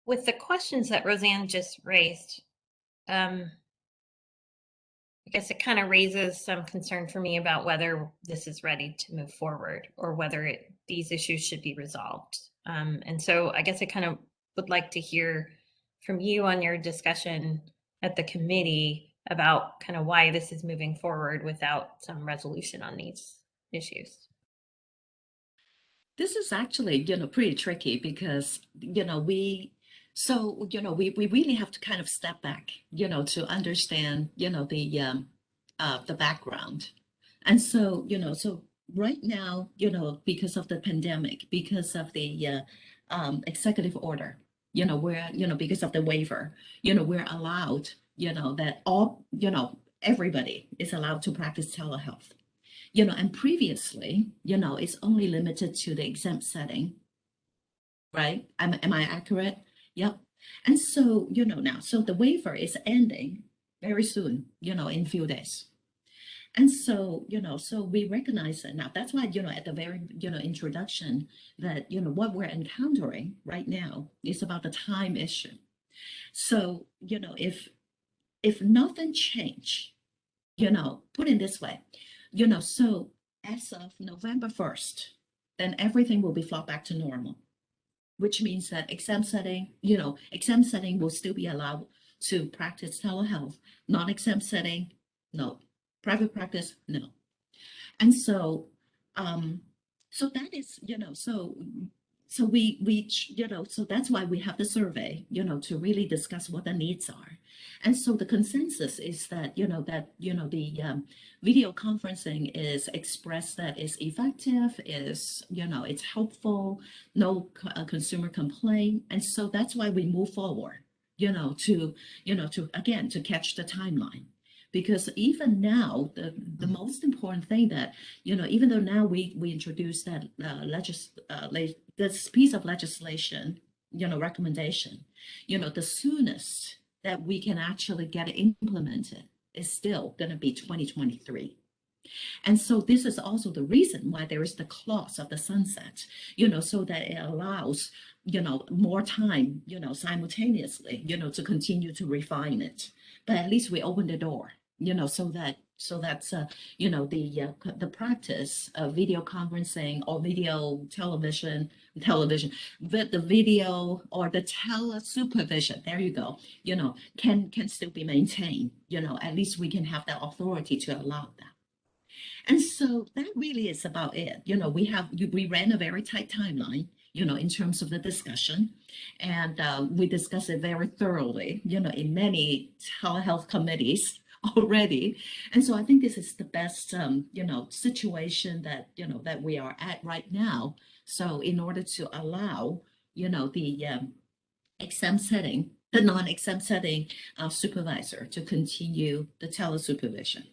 Speaker 5: With the questions that Roseanne just raised, I guess it kind of raises some concern for me about whether this is ready to move forward or whether these issues should be resolved. And so I guess I kind of would like to hear from you on your discussion at the committee about kind of why this is moving forward without some resolution on these issues.
Speaker 1: This is actually, pretty tricky because, we really have to kind of step back, to understand, the background. And so, so right now, because of the pandemic, because of the executive order, because of the waiver, we're allowed, that all, everybody is allowed to practice telehealth. And previously, it's only limited to the exempt setting, right? Am I accurate? Yep. And so, now, so the waiver is ending very soon, in a few days. And so, so we recognize it now. That's why, at the very, introduction that, what we're encountering right now is about the time issue. So, if nothing changed, put it this way, so as of November 1st, then everything will be flopped back to normal, which means that exam setting will still be allowed to practice telehealth. Non-exam setting, no. Private practice, no. And so, so that is, so so that's why we have the survey, to really discuss what the needs are. And so the consensus is that, the video conferencing is expressed that is effective, it's helpful, no consumer complaint. And so that's why we move forward, again, to catch the timeline. Because even now, the most important thing that, even though now we introduced that this piece of legislation, recommendation, the soonest that we can actually get it implemented is still going to be 2023. And so this is also the reason why there is the clause of the sunset, so that it allows, more time, simultaneously, to continue to refine it. But at least we open the door, so that's the practice of video conferencing or video television, but the video or the telesupervision, there you go, can still be maintained. At least we can have the authority to allow that. And so that really is about it. We ran a very tight timeline, in terms of the discussion, and we discussed it very thoroughly, in many telehealth committees already. And so I think this is the best, situation that, that we are at right now. So in order to allow, the exam setting, the non-exam setting supervisor to continue the telesupervision.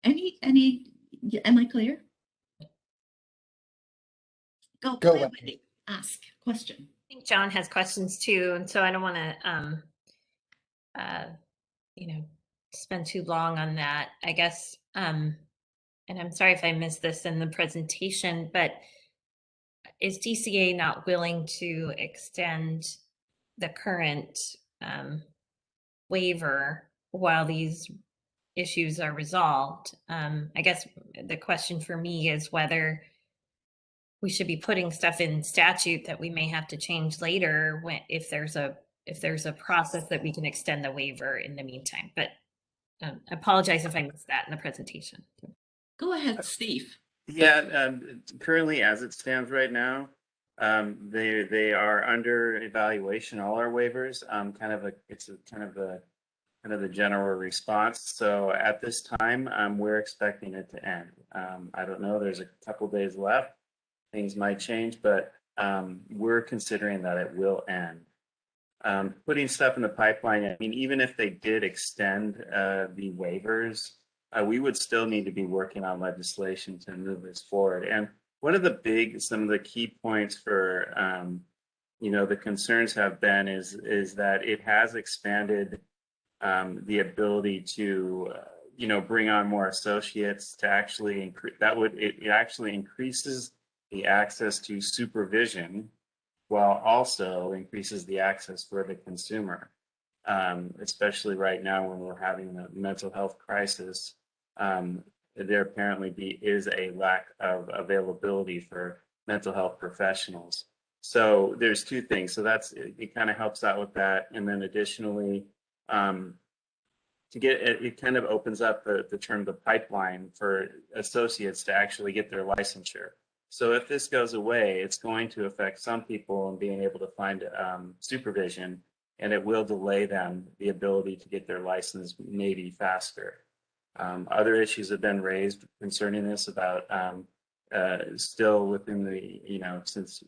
Speaker 1: Am I clear? Go ahead, Wendy. Ask question.
Speaker 5: I think John has questions too, and so I don't want to, spend too long on that. I guess, and I'm sorry if I missed this in the presentation, but is DCA not willing to extend the current waiver while these issues are resolved? I guess the question for me is whether we should be putting stuff in statute that we may have to change later if there's a process that we can extend the waiver in the meantime. But I apologize if I missed that in the presentation.
Speaker 1: Go ahead, Steve.
Speaker 6: Yeah, currently as it stands right now, they are under evaluation, all our waivers. It's kind of the general response. So at this time, we're expecting it to end. I don't know, there's a couple days left. Things might change, but we're considering that it will end. Putting stuff in the pipeline, I mean, even if they did extend the waivers, we would still need to be working on legislation to move this forward. And one of some of the key points for, the concerns have been is that it has expanded the ability to, bring on more associates to actually increase, it actually increases the access to supervision while also increases the access for the consumer, especially right now when we're having a mental health crisis. There apparently is a lack of availability for mental health professionals. So there's two things. So it kind of helps out with that. And then additionally, it kind of opens up the term, the pipeline for associates to actually get their licensure. So if this goes away, it's going to affect some people in being able to find supervision, and it will delay them the ability to get their license maybe faster. Other issues have been raised concerning this about still within the, since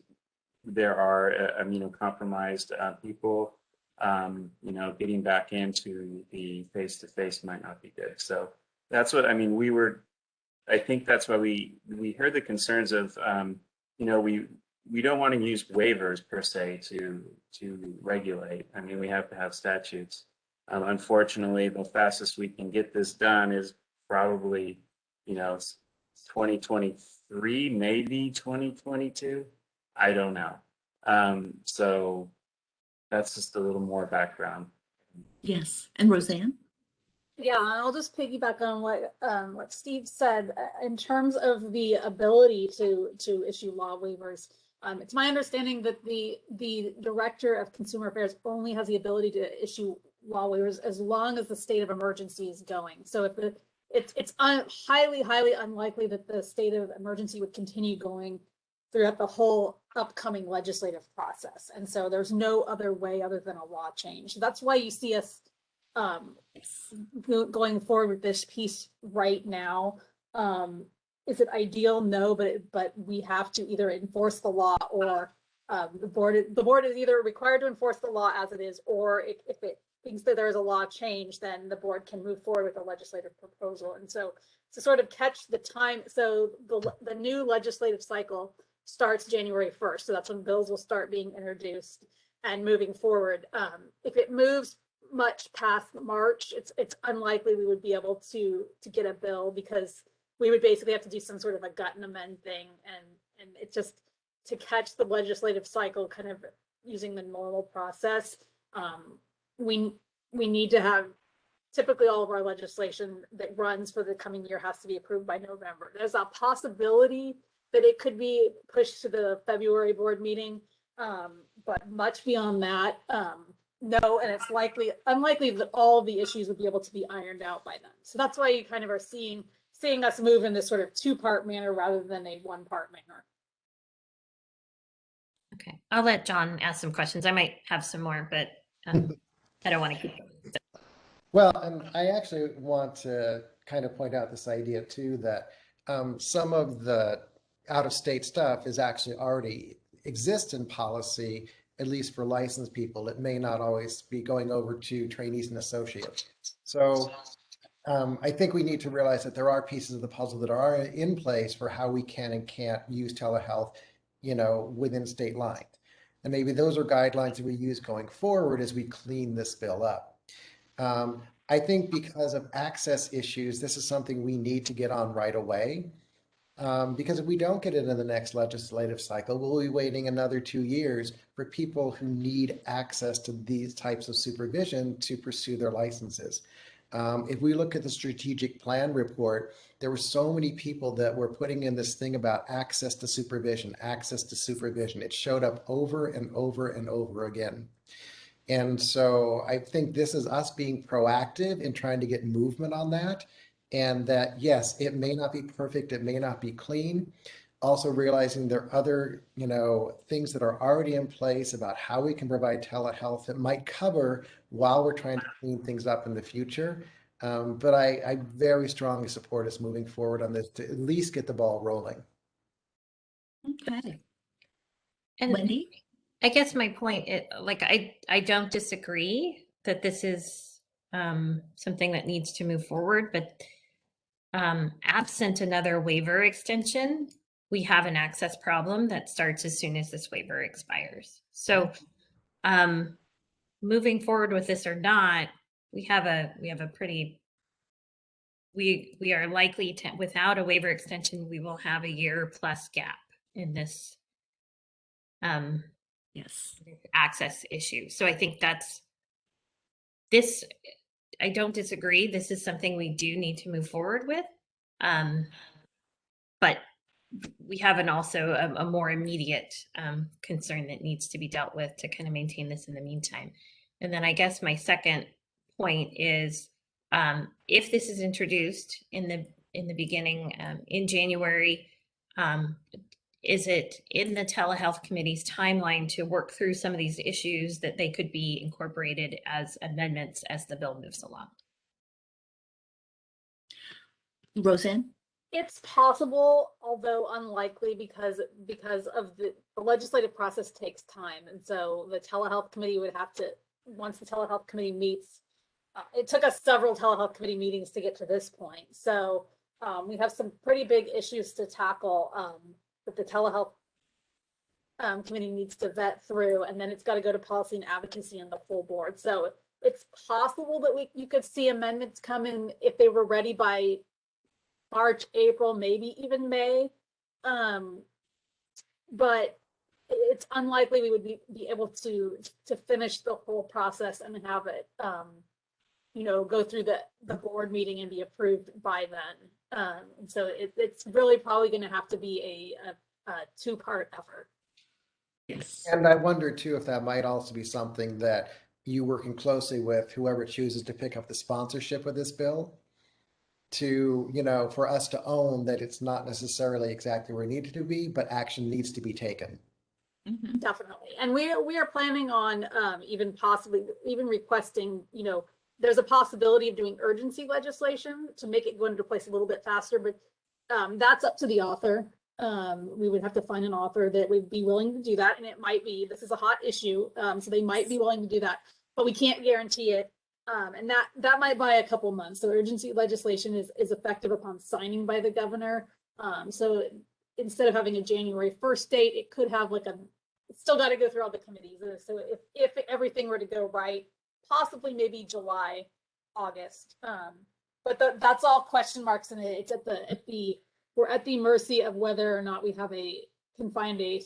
Speaker 6: there are immunocompromised people, getting back into the face-to-face might not be good. So that's what, I think that's why we heard the concerns of, we don't want to use waivers per se to regulate. I mean, we have to have statutes. Unfortunately, the fastest we can get this done is probably, 2023, maybe 2022. I don't know. So that's just a little more background.
Speaker 1: Yes, and Roseanne?
Speaker 7: Yeah, and I'll just piggyback on what Steve said in terms of the ability to issue law waivers. It's my understanding that the director of consumer affairs only has the ability to issue law waivers as long as the state of emergency is going. So if it's highly unlikely that the state of emergency would continue going throughout the whole upcoming legislative process, and so there's no other way other than a law change. So that's why you see us going forward with this piece right now. Is it ideal? No, but we have to either enforce the law or the board is either required to enforce the law as it is, or if it thinks that there is a law change, then the board can move forward with a legislative proposal. And so to sort of catch the time, so the new legislative cycle starts January 1st. So that's when bills will start being introduced and moving forward. If it moves much past March, it's unlikely we would be able to get a bill, because we would basically have to do some sort of a gut and amend thing, and it's just to catch the legislative cycle kind of using the normal process. We need to have, typically all of our legislation that runs for the coming year has to be approved by November. There's a possibility that it could be pushed to the February board meeting, but much beyond that, no, and it's unlikely that all of the issues would be able to be ironed out by then. So that's why you kind of are seeing us move in this sort of two-part manner rather than a one-part manner.
Speaker 5: Okay, I'll let John ask some questions. I might have some more, but I don't want to keep going.
Speaker 4: Well, and I actually want to kind of point out this idea too, that some of the out-of-state stuff is actually already exists in policy, at least for licensed people. It may not always be going over to trainees and associates. So I think we need to realize that there are pieces of the puzzle that are in place for how we can and can't use telehealth, within state lines. And maybe those are guidelines that we use going forward as we clean this bill up. I think because of access issues, this is something we need to get on right away. Because if we don't get it in the next legislative cycle, we'll be waiting another 2 years for people who need access to these types of supervision to pursue their licenses. If we look at the strategic plan report, there were so many people that were putting in this thing about access to supervision, access to supervision. It showed up over and over and over again. And so I think this is us being proactive in trying to get movement on that. And that, yes, it may not be perfect, it may not be clean. Also realizing there are other, things that are already in place about how we can provide telehealth that might cover while we're trying to clean things up in the future. But I very strongly support us moving forward on this to at least get the ball rolling.
Speaker 1: Okay.
Speaker 5: And
Speaker 1: Wendy?
Speaker 5: I guess my point, I don't disagree that this is something that needs to move forward, but absent another waiver extension, we have an access problem that starts as soon as this waiver expires. So moving forward with this or not, we are likely to, without a waiver extension, we will have a year plus gap in this
Speaker 1: Yes.
Speaker 5: access issue. So I think I don't disagree. This is something we do need to move forward with. But we have also a more immediate concern that needs to be dealt with to kind of maintain this in the meantime. And then I guess my second point is, if this is introduced in the beginning in January, is it in the telehealth committee's timeline to work through some of these issues that they could be incorporated as amendments as the bill moves along?
Speaker 1: Roseanne?
Speaker 7: It's possible, although unlikely, because of the legislative process takes time. And so the telehealth committee would have to, once the telehealth committee meets, it took us several telehealth committee meetings to get to this point. So we have some pretty big issues to tackle with the telehealth committee needs to vet through, and then it's got to go to policy and advocacy and the full board. So it's possible that you could see amendments come in if they were ready by March, April, maybe even May. But it's unlikely we would be able to finish the whole process and have it, go through the board meeting and be approved by then. And so it's really probably going to have to be a two-part effort.
Speaker 1: Yes.
Speaker 4: And I wonder too if that might also be something that you working closely with whoever chooses to pick up the sponsorship of this bill to, for us to own that it's not necessarily exactly where it needed to be, but action needs to be taken.
Speaker 1: Mhm.
Speaker 7: Definitely. And we are planning on even requesting, there's a possibility of doing urgency legislation to make it go into place a little bit faster, but that's up to the author. We would have to find an author that would be willing to do that. And it might be, this is a hot issue, so they might be willing to do that, but we can't guarantee it. And that might buy a couple months. So urgency legislation is effective upon signing by the governor. So instead of having a January 1st date, it could have it's still got to go through all the committees. So if everything were to go right, possibly maybe July, August. But that's all question marks, and it's we're at the mercy of whether or not we can find a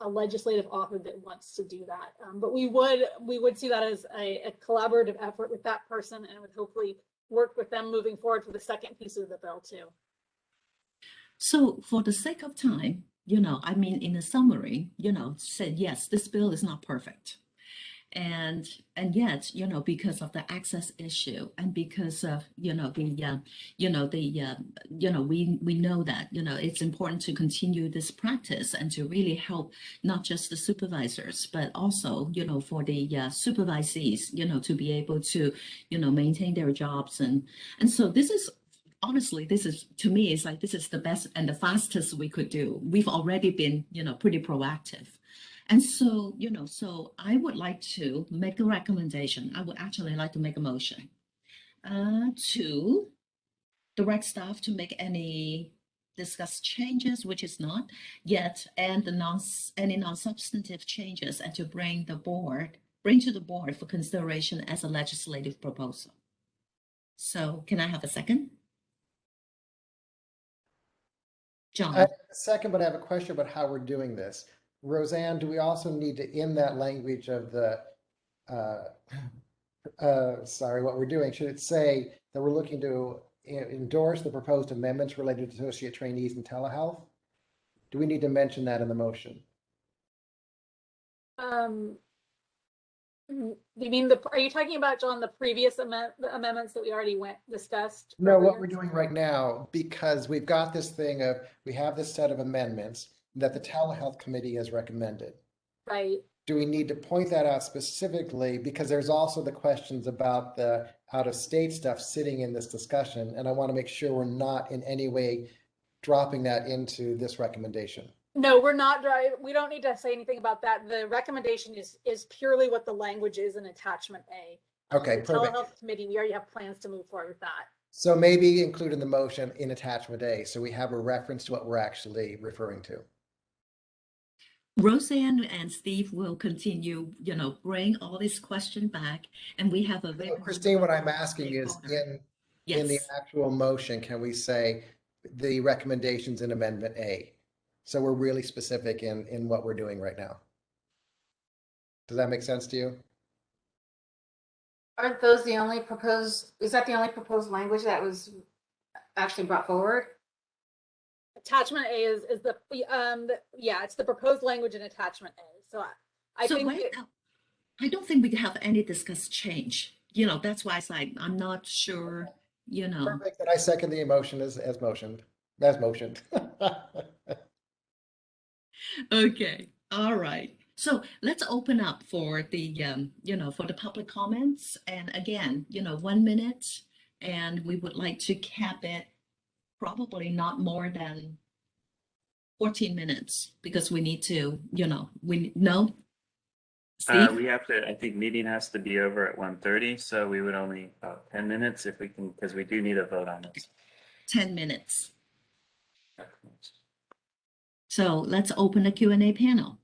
Speaker 7: legislative author that wants to do that. But we would see that as a collaborative effort with that person, and would hopefully work with them moving forward for the second piece of the bill too.
Speaker 1: So for the sake of time, in a summary, said, yes, this bill is not perfect. And yet, because of the access issue and because of, we know that, it's important to continue this practice and to really help not just the supervisors, but also, for the supervisees, to be able to, maintain their jobs. And so honestly, to me, it's like, this is the best and the fastest we could do. We've already been, pretty proactive. And so, so I would like to make a recommendation. I would actually like to make a motion to direct staff to make any discuss changes, which is not yet, and any non-substantive changes, and to bring to the board for consideration as a legislative proposal. So can I have a second? John.
Speaker 4: I have a second, but I have a question about how we're doing this. Roseanne, do we also need to, in that language of the, what we're doing, should it say that we're looking to endorse the proposed amendments related to associate trainees in telehealth? Do we need to mention that in the motion?
Speaker 7: You mean are you talking about, John, the previous amendments that we already discussed?
Speaker 4: No,
Speaker 7: earlier?
Speaker 4: what we're doing right now, because we've got this thing of, we have this set of amendments that the telehealth committee has recommended.
Speaker 7: Right.
Speaker 4: Do we need to point that out specifically? Because there's also the questions about the out-of-state stuff sitting in this discussion, and I want to make sure we're not in any way dropping that into this recommendation.
Speaker 7: No, we're not. We don't need to say anything about that. The recommendation is purely what the language is in attachment A.
Speaker 4: Okay,
Speaker 7: the
Speaker 4: perfect.
Speaker 7: Telehealth committee, we already have plans to move forward with that.
Speaker 4: So maybe include in the motion in attachment A, so we have a reference to what we're actually referring to.
Speaker 1: Roseanne and Steve will continue, bring all this question back, and we have a very.
Speaker 4: Christine, what I'm asking is in the actual motion, can we say the recommendations in amendment A? So we're really specific in what we're doing right now. Does that make sense to you?
Speaker 3: Aren't those the only proposed, is that the only proposed language that was actually brought forward?
Speaker 7: Attachment A is the it's the proposed language in attachment A. So I
Speaker 1: don't think we have any discussed change. That's why it's like, I'm not sure,
Speaker 4: Perfect, that I second the emotion as motioned. As motioned.
Speaker 1: Okay, all right. So let's open up for the, for the public comments. And again, 1 minute, and we would like to cap it probably not more than 14 minutes because we need to, Steve?
Speaker 6: We have to, I think meeting has to be over at 1:30, so we would only about 10 minutes if we can, because we do need a vote on this.
Speaker 1: 10 minutes. So let's open the Q&A panel.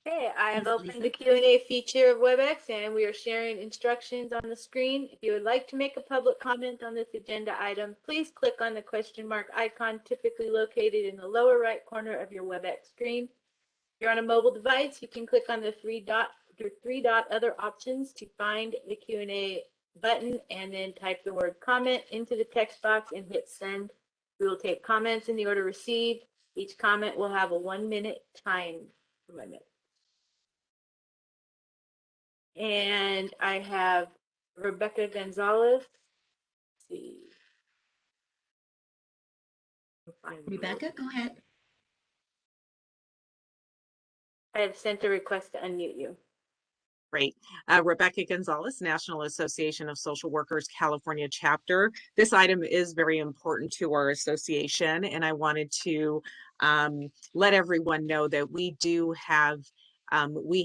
Speaker 2: Okay, I have
Speaker 1: Thanks,
Speaker 2: opened
Speaker 1: Lisa.
Speaker 2: the Q&A feature of WebEx and we are sharing instructions on the screen. If you would like to make a public comment on this agenda item, please click on the question mark icon typically located in the lower right corner of your WebEx screen. If you're on a mobile device, you can click on the three dot other options to find the Q&A button and then type the word comment into the text box and hit send. We will take comments in the order received. Each comment will have a 1-minute time limit. And I have Rebecca Gonzalez. Let's see.
Speaker 1: Rebecca, go ahead.
Speaker 2: I have sent a request to unmute you.
Speaker 10: Great. Rebecca Gonzalez, National Association of Social Workers, California chapter. This item is very important to our association, and I wanted to let everyone know that we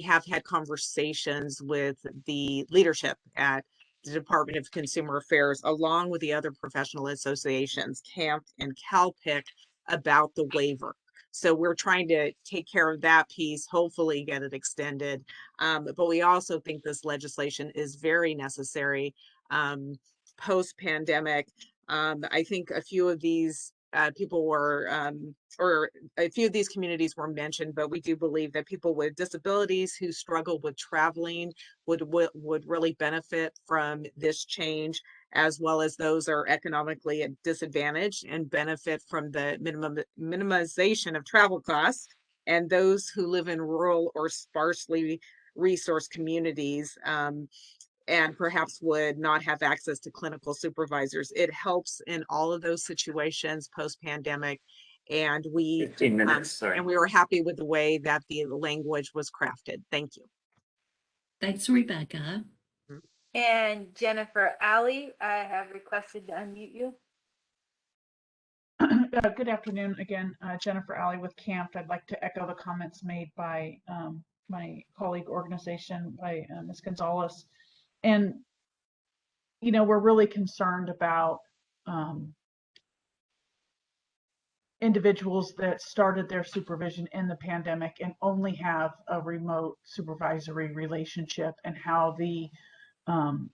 Speaker 10: have had conversations with the leadership at the Department of Consumer Affairs, along with the other professional associations, CAMP and CalPIC, about the waiver. So we're trying to take care of that piece, hopefully get it extended. But we also think this legislation is very necessary post-pandemic. I think a few of these people were, or a few of these communities were mentioned, but we do believe that people with disabilities who struggle with traveling would really benefit from this change, as well as those are economically disadvantaged and benefit from the minimization of travel costs. And those who live in rural or sparsely resource communities and perhaps would not have access to clinical supervisors. It helps in all of those situations post-pandemic. And we
Speaker 6: 15 minutes, sorry.
Speaker 10: and we were happy with the way that the language was crafted. Thank you.
Speaker 1: Thanks, Rebecca.
Speaker 2: And Jennifer Alley, I have requested to unmute you.
Speaker 11: Good afternoon again, Jennifer Alley with CAMP. I'd like to echo the comments made by my colleague organization, by Ms. Gonzalez. And, you know, we're really concerned about individuals that started their supervision in the pandemic and only have a remote supervisory relationship, and how the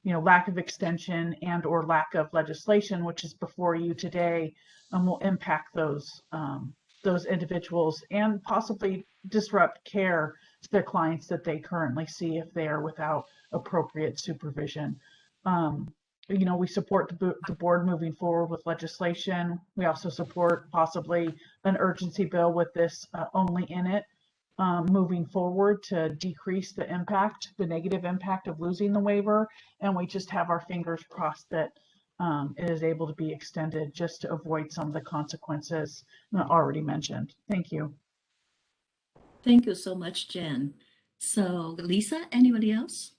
Speaker 11: lack of extension and or lack of legislation, which is before you today, will impact those individuals and possibly disrupt care to their clients that they currently see if they are without appropriate supervision. We support the board moving forward with legislation. We also support possibly an urgency bill with this only in it, moving forward to decrease the negative impact of losing the waiver. And we just have our fingers crossed that it is able to be extended just to avoid some of the consequences already mentioned. Thank you.
Speaker 1: Thank you so much, Jen. So, Lisa, anybody else?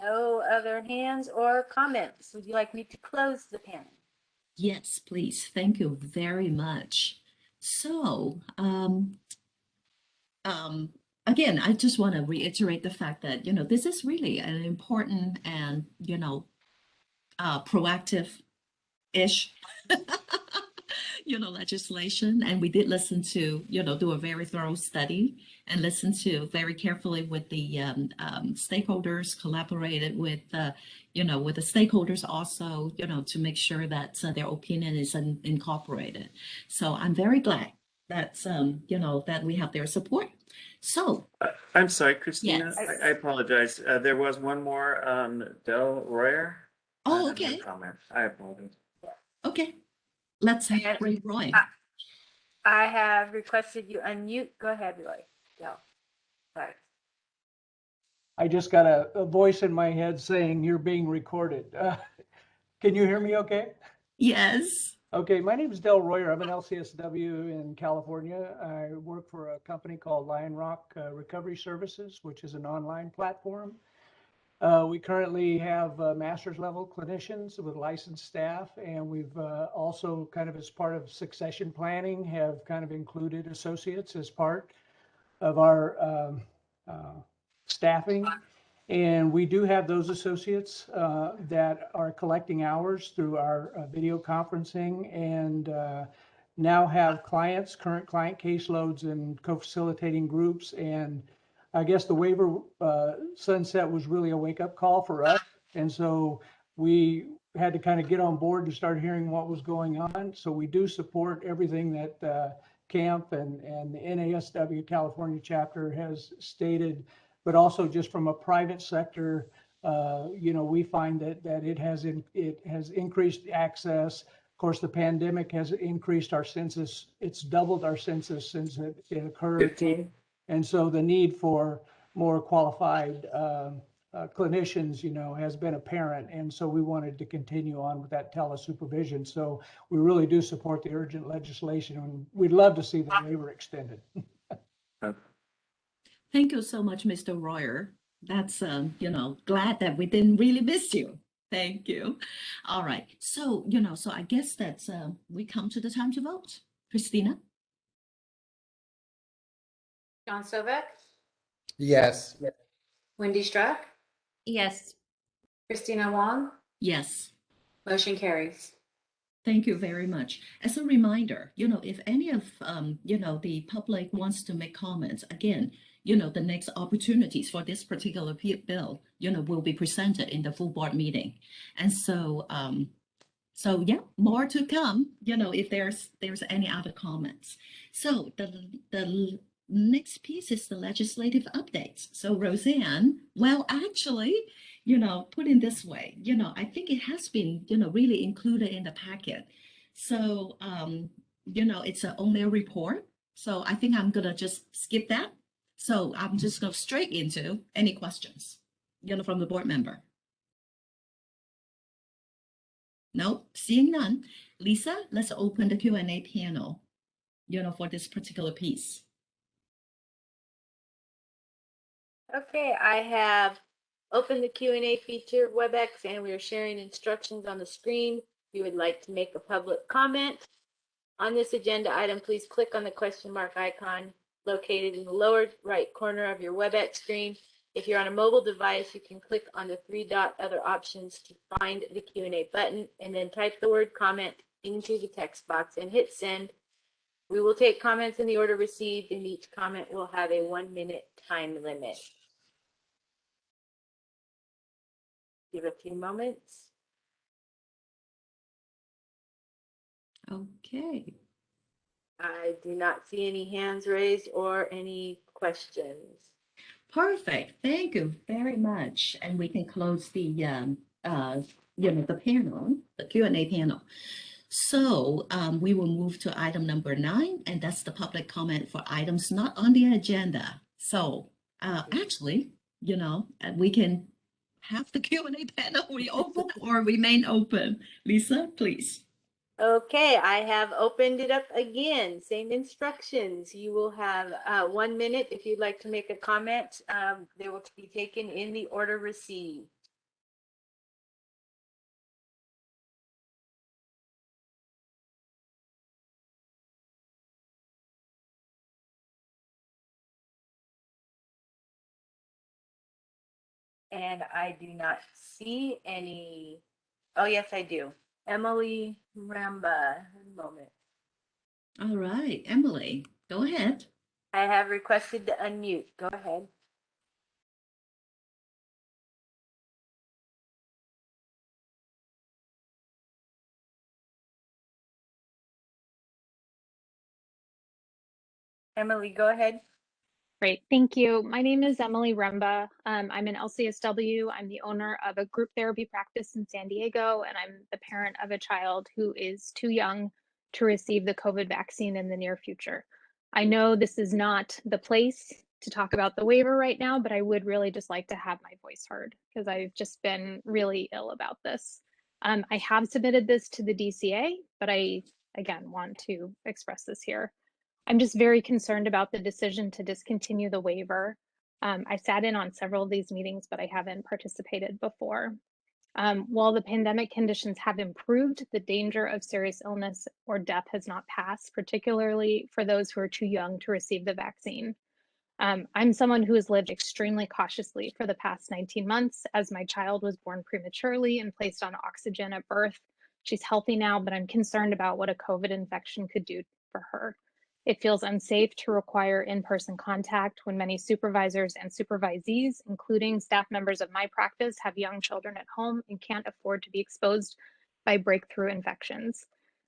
Speaker 2: No other hands or comments. Would you like me to close the panel?
Speaker 1: Yes, please. Thank you very much. So, again, I just want to reiterate the fact that, this is really an important and, proactive-ish, legislation. And we did listen to, do a very thorough study and listen to very carefully with the stakeholders, collaborated with, with the stakeholders also, to make sure that their opinion is incorporated. So I'm very glad that's, that we have their support. So.
Speaker 6: I'm sorry, Christina,
Speaker 1: Yes.
Speaker 6: I apologize. There was one more, Del Royer.
Speaker 1: Oh, okay.
Speaker 6: Comment. I apologize.
Speaker 1: Okay. Let's have Roy.
Speaker 2: I have requested you unmute. Go ahead, Roy. Go. Sorry.
Speaker 12: I just got a voice in my head saying you're being recorded. Can you hear me okay?
Speaker 1: Yes.
Speaker 12: Okay, my name is Del Royer. I'm an LCSW in California. I work for a company called Lion Rock Recovery Services, which is an online platform. We currently have master's level clinicians with licensed staff, and we've also kind of as part of succession planning have kind of included associates as part of our staffing. And we do have those associates that are collecting hours through our video conferencing and now have clients, current client caseloads and co-facilitating groups. And I guess the waiver sunset was really a wake-up call for us. And so we had to kind of get on board and start hearing what was going on. So we do support everything that CAMP and the NASW California chapter has stated, but also just from a private sector, we find that it has increased access. Of course, the pandemic has increased our census. It's doubled our census since it occurred.
Speaker 3: 15.
Speaker 12: And so the need for more qualified clinicians, has been apparent. And so we wanted to continue on with that telesupervision. So we really do support the urgent legislation, and we'd love to see the waiver extended.
Speaker 1: Thank you so much, Mr. Royer. That's, glad that we didn't really miss you. Thank you. All right. So, so I guess that's, we come to the time to vote. Christina?
Speaker 3: John Stovek,
Speaker 4: Yes.
Speaker 3: Wendy Struck,
Speaker 5: Yes.
Speaker 3: Christina Wong,
Speaker 1: Yes.
Speaker 3: motion carries.
Speaker 1: Thank you very much. As a reminder, if any of, the public wants to make comments, again, the next opportunities for this particular bill, will be presented in the full board meeting. And so, yeah, more to come, if there's any other comments. So the next piece is the legislative updates. So Roseanne, well, actually, put in this way, I think it has been, really included in the packet. So, it's only a report. So I think I'm gonna just skip that. So I'm just go straight into any questions, from the board member. Nope, seeing none. Lisa, let's open the Q&A panel, for this particular piece.
Speaker 2: Okay, I have opened the Q&A feature of WebEx, and we are sharing instructions on the screen. If you would like to make a public comment on this agenda item, please click on the question mark icon located in the lower right corner of your WebEx screen. If you're on a mobile device, you can click on the 3-dot other options to find the Q&A button, and then type the word comment into the text box and hit send. We will take comments in the order received, and each comment will have a 1-minute time limit. Give a few moments.
Speaker 1: Okay.
Speaker 2: I do not see any hands raised or any questions.
Speaker 1: Perfect. Thank you very much. And we can close the, the panel, the Q&A panel. So we will move to item number 9, and that's the public comment for items not on the agenda. So actually, we can have the Q&A panel reopen or remain open. Lisa, please.
Speaker 2: Okay, I have opened it up again. Same instructions. You will have 1 minute if you'd like to make a comment. They will be taken in the order received. And I do not see any. Oh, yes, I do. Emily Ramba. One moment.
Speaker 1: All right, Emily, go ahead.
Speaker 2: I have requested to unmute. Go ahead. Emily, go ahead.
Speaker 13: Great, thank you. My name is Emily Remba. I'm an LCSW. I'm the owner of a group therapy practice in San Diego, and I'm the parent of a child who is too young to receive the COVID vaccine in the near future. I know this is not the place to talk about the waiver right now, but I would really just like to have my voice heard because I've just been really ill about this. I have submitted this to the DCA, but I, again, want to express this here. I'm just very concerned about the decision to discontinue the waiver. I sat in on several of these meetings, but I haven't participated before. While the pandemic conditions have improved, the danger of serious illness or death has not passed, particularly for those who are too young to receive the vaccine. I'm someone who has lived extremely cautiously for the past 19 months as my child was born prematurely and placed on oxygen at birth. She's healthy now, but I'm concerned about what a COVID infection could do for her. It feels unsafe to require in-person contact when many supervisors and supervisees, including staff members of my practice, have young children at home and can't afford to be exposed by breakthrough infections.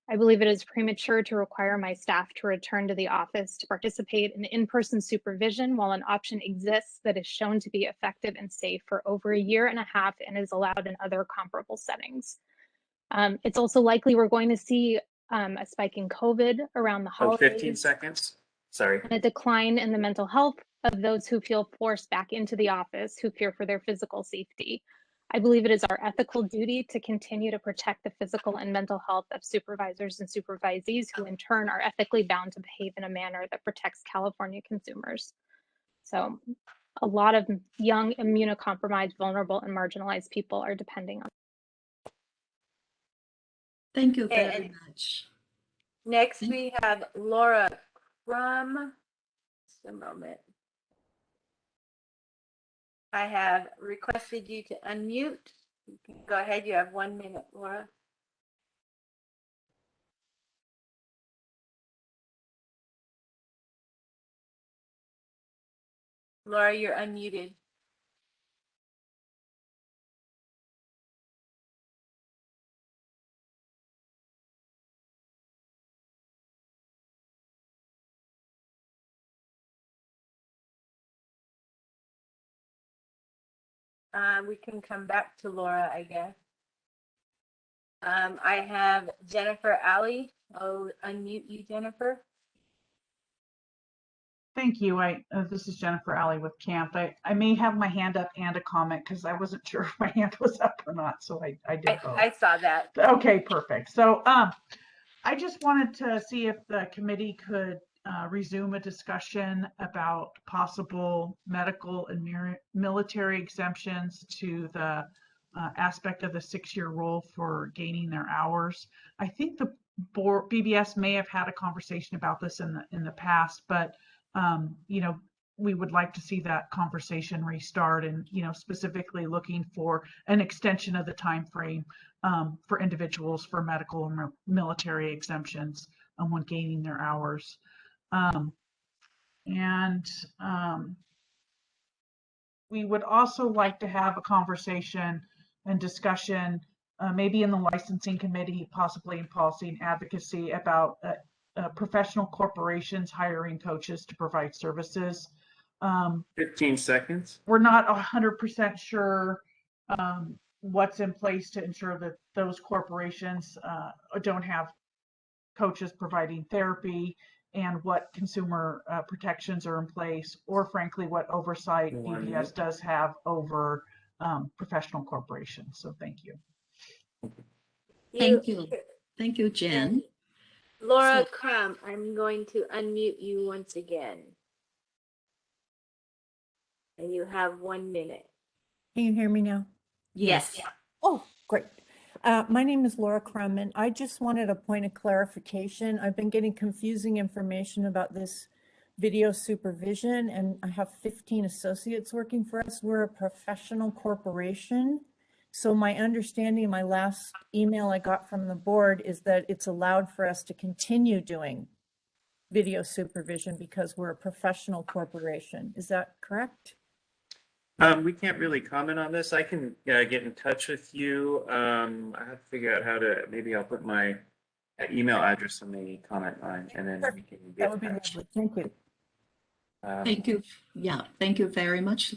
Speaker 13: I believe it is premature to require my staff to return to the office to participate in in-person supervision while an option exists that is shown to be effective and safe for over a year and a half and is allowed in other comparable settings. It's also likely we're going to see a spike in COVID around the
Speaker 6: Oh,
Speaker 13: holidays.
Speaker 6: 15 seconds. Sorry.
Speaker 13: And a decline in the mental health of those who feel forced back into the office, who fear for their physical safety. I believe it is our ethical duty to continue to protect the physical and mental health of supervisors and supervisees who in turn are ethically bound to behave in a manner that protects California consumers. So a lot of young, immunocompromised, vulnerable, and marginalized people are depending on.
Speaker 1: Thank you very much.
Speaker 2: Next, we have Laura Crum. Just a moment. I have requested you to unmute. You can go ahead. You have 1 minute, Laura. Laura, you're unmuted. We can come back to Laura, I guess. I have Jennifer Alley. Oh, unmute you, Jennifer.
Speaker 11: Thank you. This is Jennifer Alley with CAMP. I may have my hand up and a comment because I wasn't sure if my hand was up or not, so I did both.
Speaker 2: I saw that.
Speaker 11: Okay, perfect. So I just wanted to see if the committee could resume a discussion about possible medical and military exemptions to the aspect of the 6-year rule for gaining their hours. I think the board BBS may have had a conversation about this in the past, but you know, we would like to see that conversation restart, and you know, specifically looking for an extension of the time frame for individuals for medical and military exemptions when gaining their hours. We would also like to have a conversation and discussion, maybe in the licensing committee, possibly in policy and advocacy, about professional corporations hiring coaches to provide services.
Speaker 6: 15 seconds.
Speaker 11: We're not 100% sure what's in place to ensure that those corporations don't have coaches providing therapy, and what consumer protections are in place, or frankly, what oversight BBS does have over professional corporations. So thank you.
Speaker 1: Thank you. Thank you, Jen.
Speaker 2: Laura Crum, I'm going to unmute you once again. And you have 1 minute.
Speaker 14: Can you hear me now?
Speaker 1: Yes.
Speaker 14: Oh, great. My name is Laura Crum, and I just wanted a point of clarification. I've been getting confusing information about this video supervision, and I have 15 associates working for us. We're a professional corporation. So my understanding, my last email I got from the board is that it's allowed for us to continue doing video supervision because we're a professional corporation. Is that correct?
Speaker 6: We can't really comment on this. I can get in touch with you. I have to figure out how to, maybe I'll put my email address in the comment line, and then we can get
Speaker 14: That would be lovely. Thank you.
Speaker 1: Thank you. Yeah, thank you very much,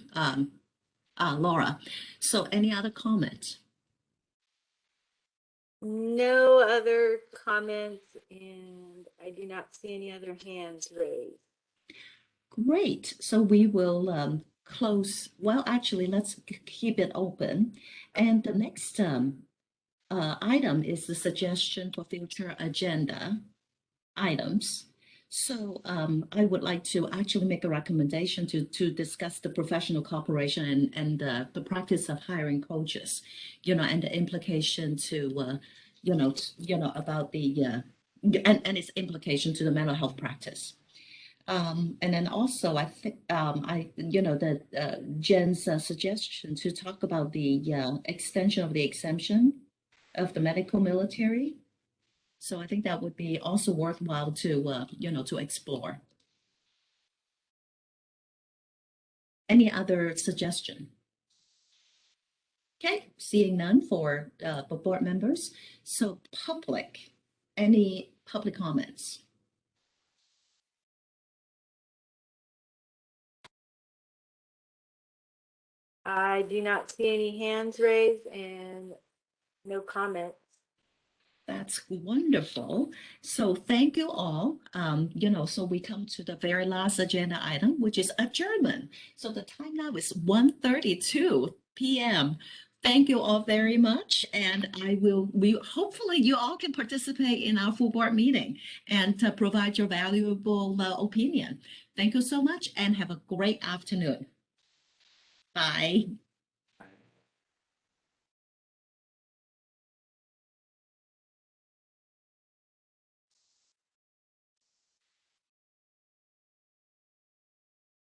Speaker 1: Laura. So any other comments?
Speaker 2: No other comments, and I do not see any other hands raised.
Speaker 1: Great. So we will close. Well, actually, let's keep it open. And the next item is the suggestion for future agenda items. So I would like to actually make a recommendation to discuss the professional cooperation and the practice of hiring coaches, you know, and the implication to, about the, and its implication to the mental health practice. And then also, I think, Jen's suggestion to talk about the extension of the exemption of the medical military. So I think that would be also worthwhile to, to explore. Any other suggestion? Okay, seeing none for board members. So public, any public comments?
Speaker 2: I do not see any hands raised and no comments.
Speaker 1: That's wonderful. So thank you all. So we come to the very last agenda item, which is adjournment. So the time now is 1:32 p.m. Thank you all very much. And we hopefully you all can participate in our full board meeting and provide your valuable opinion. Thank you so much and have a great afternoon. Bye.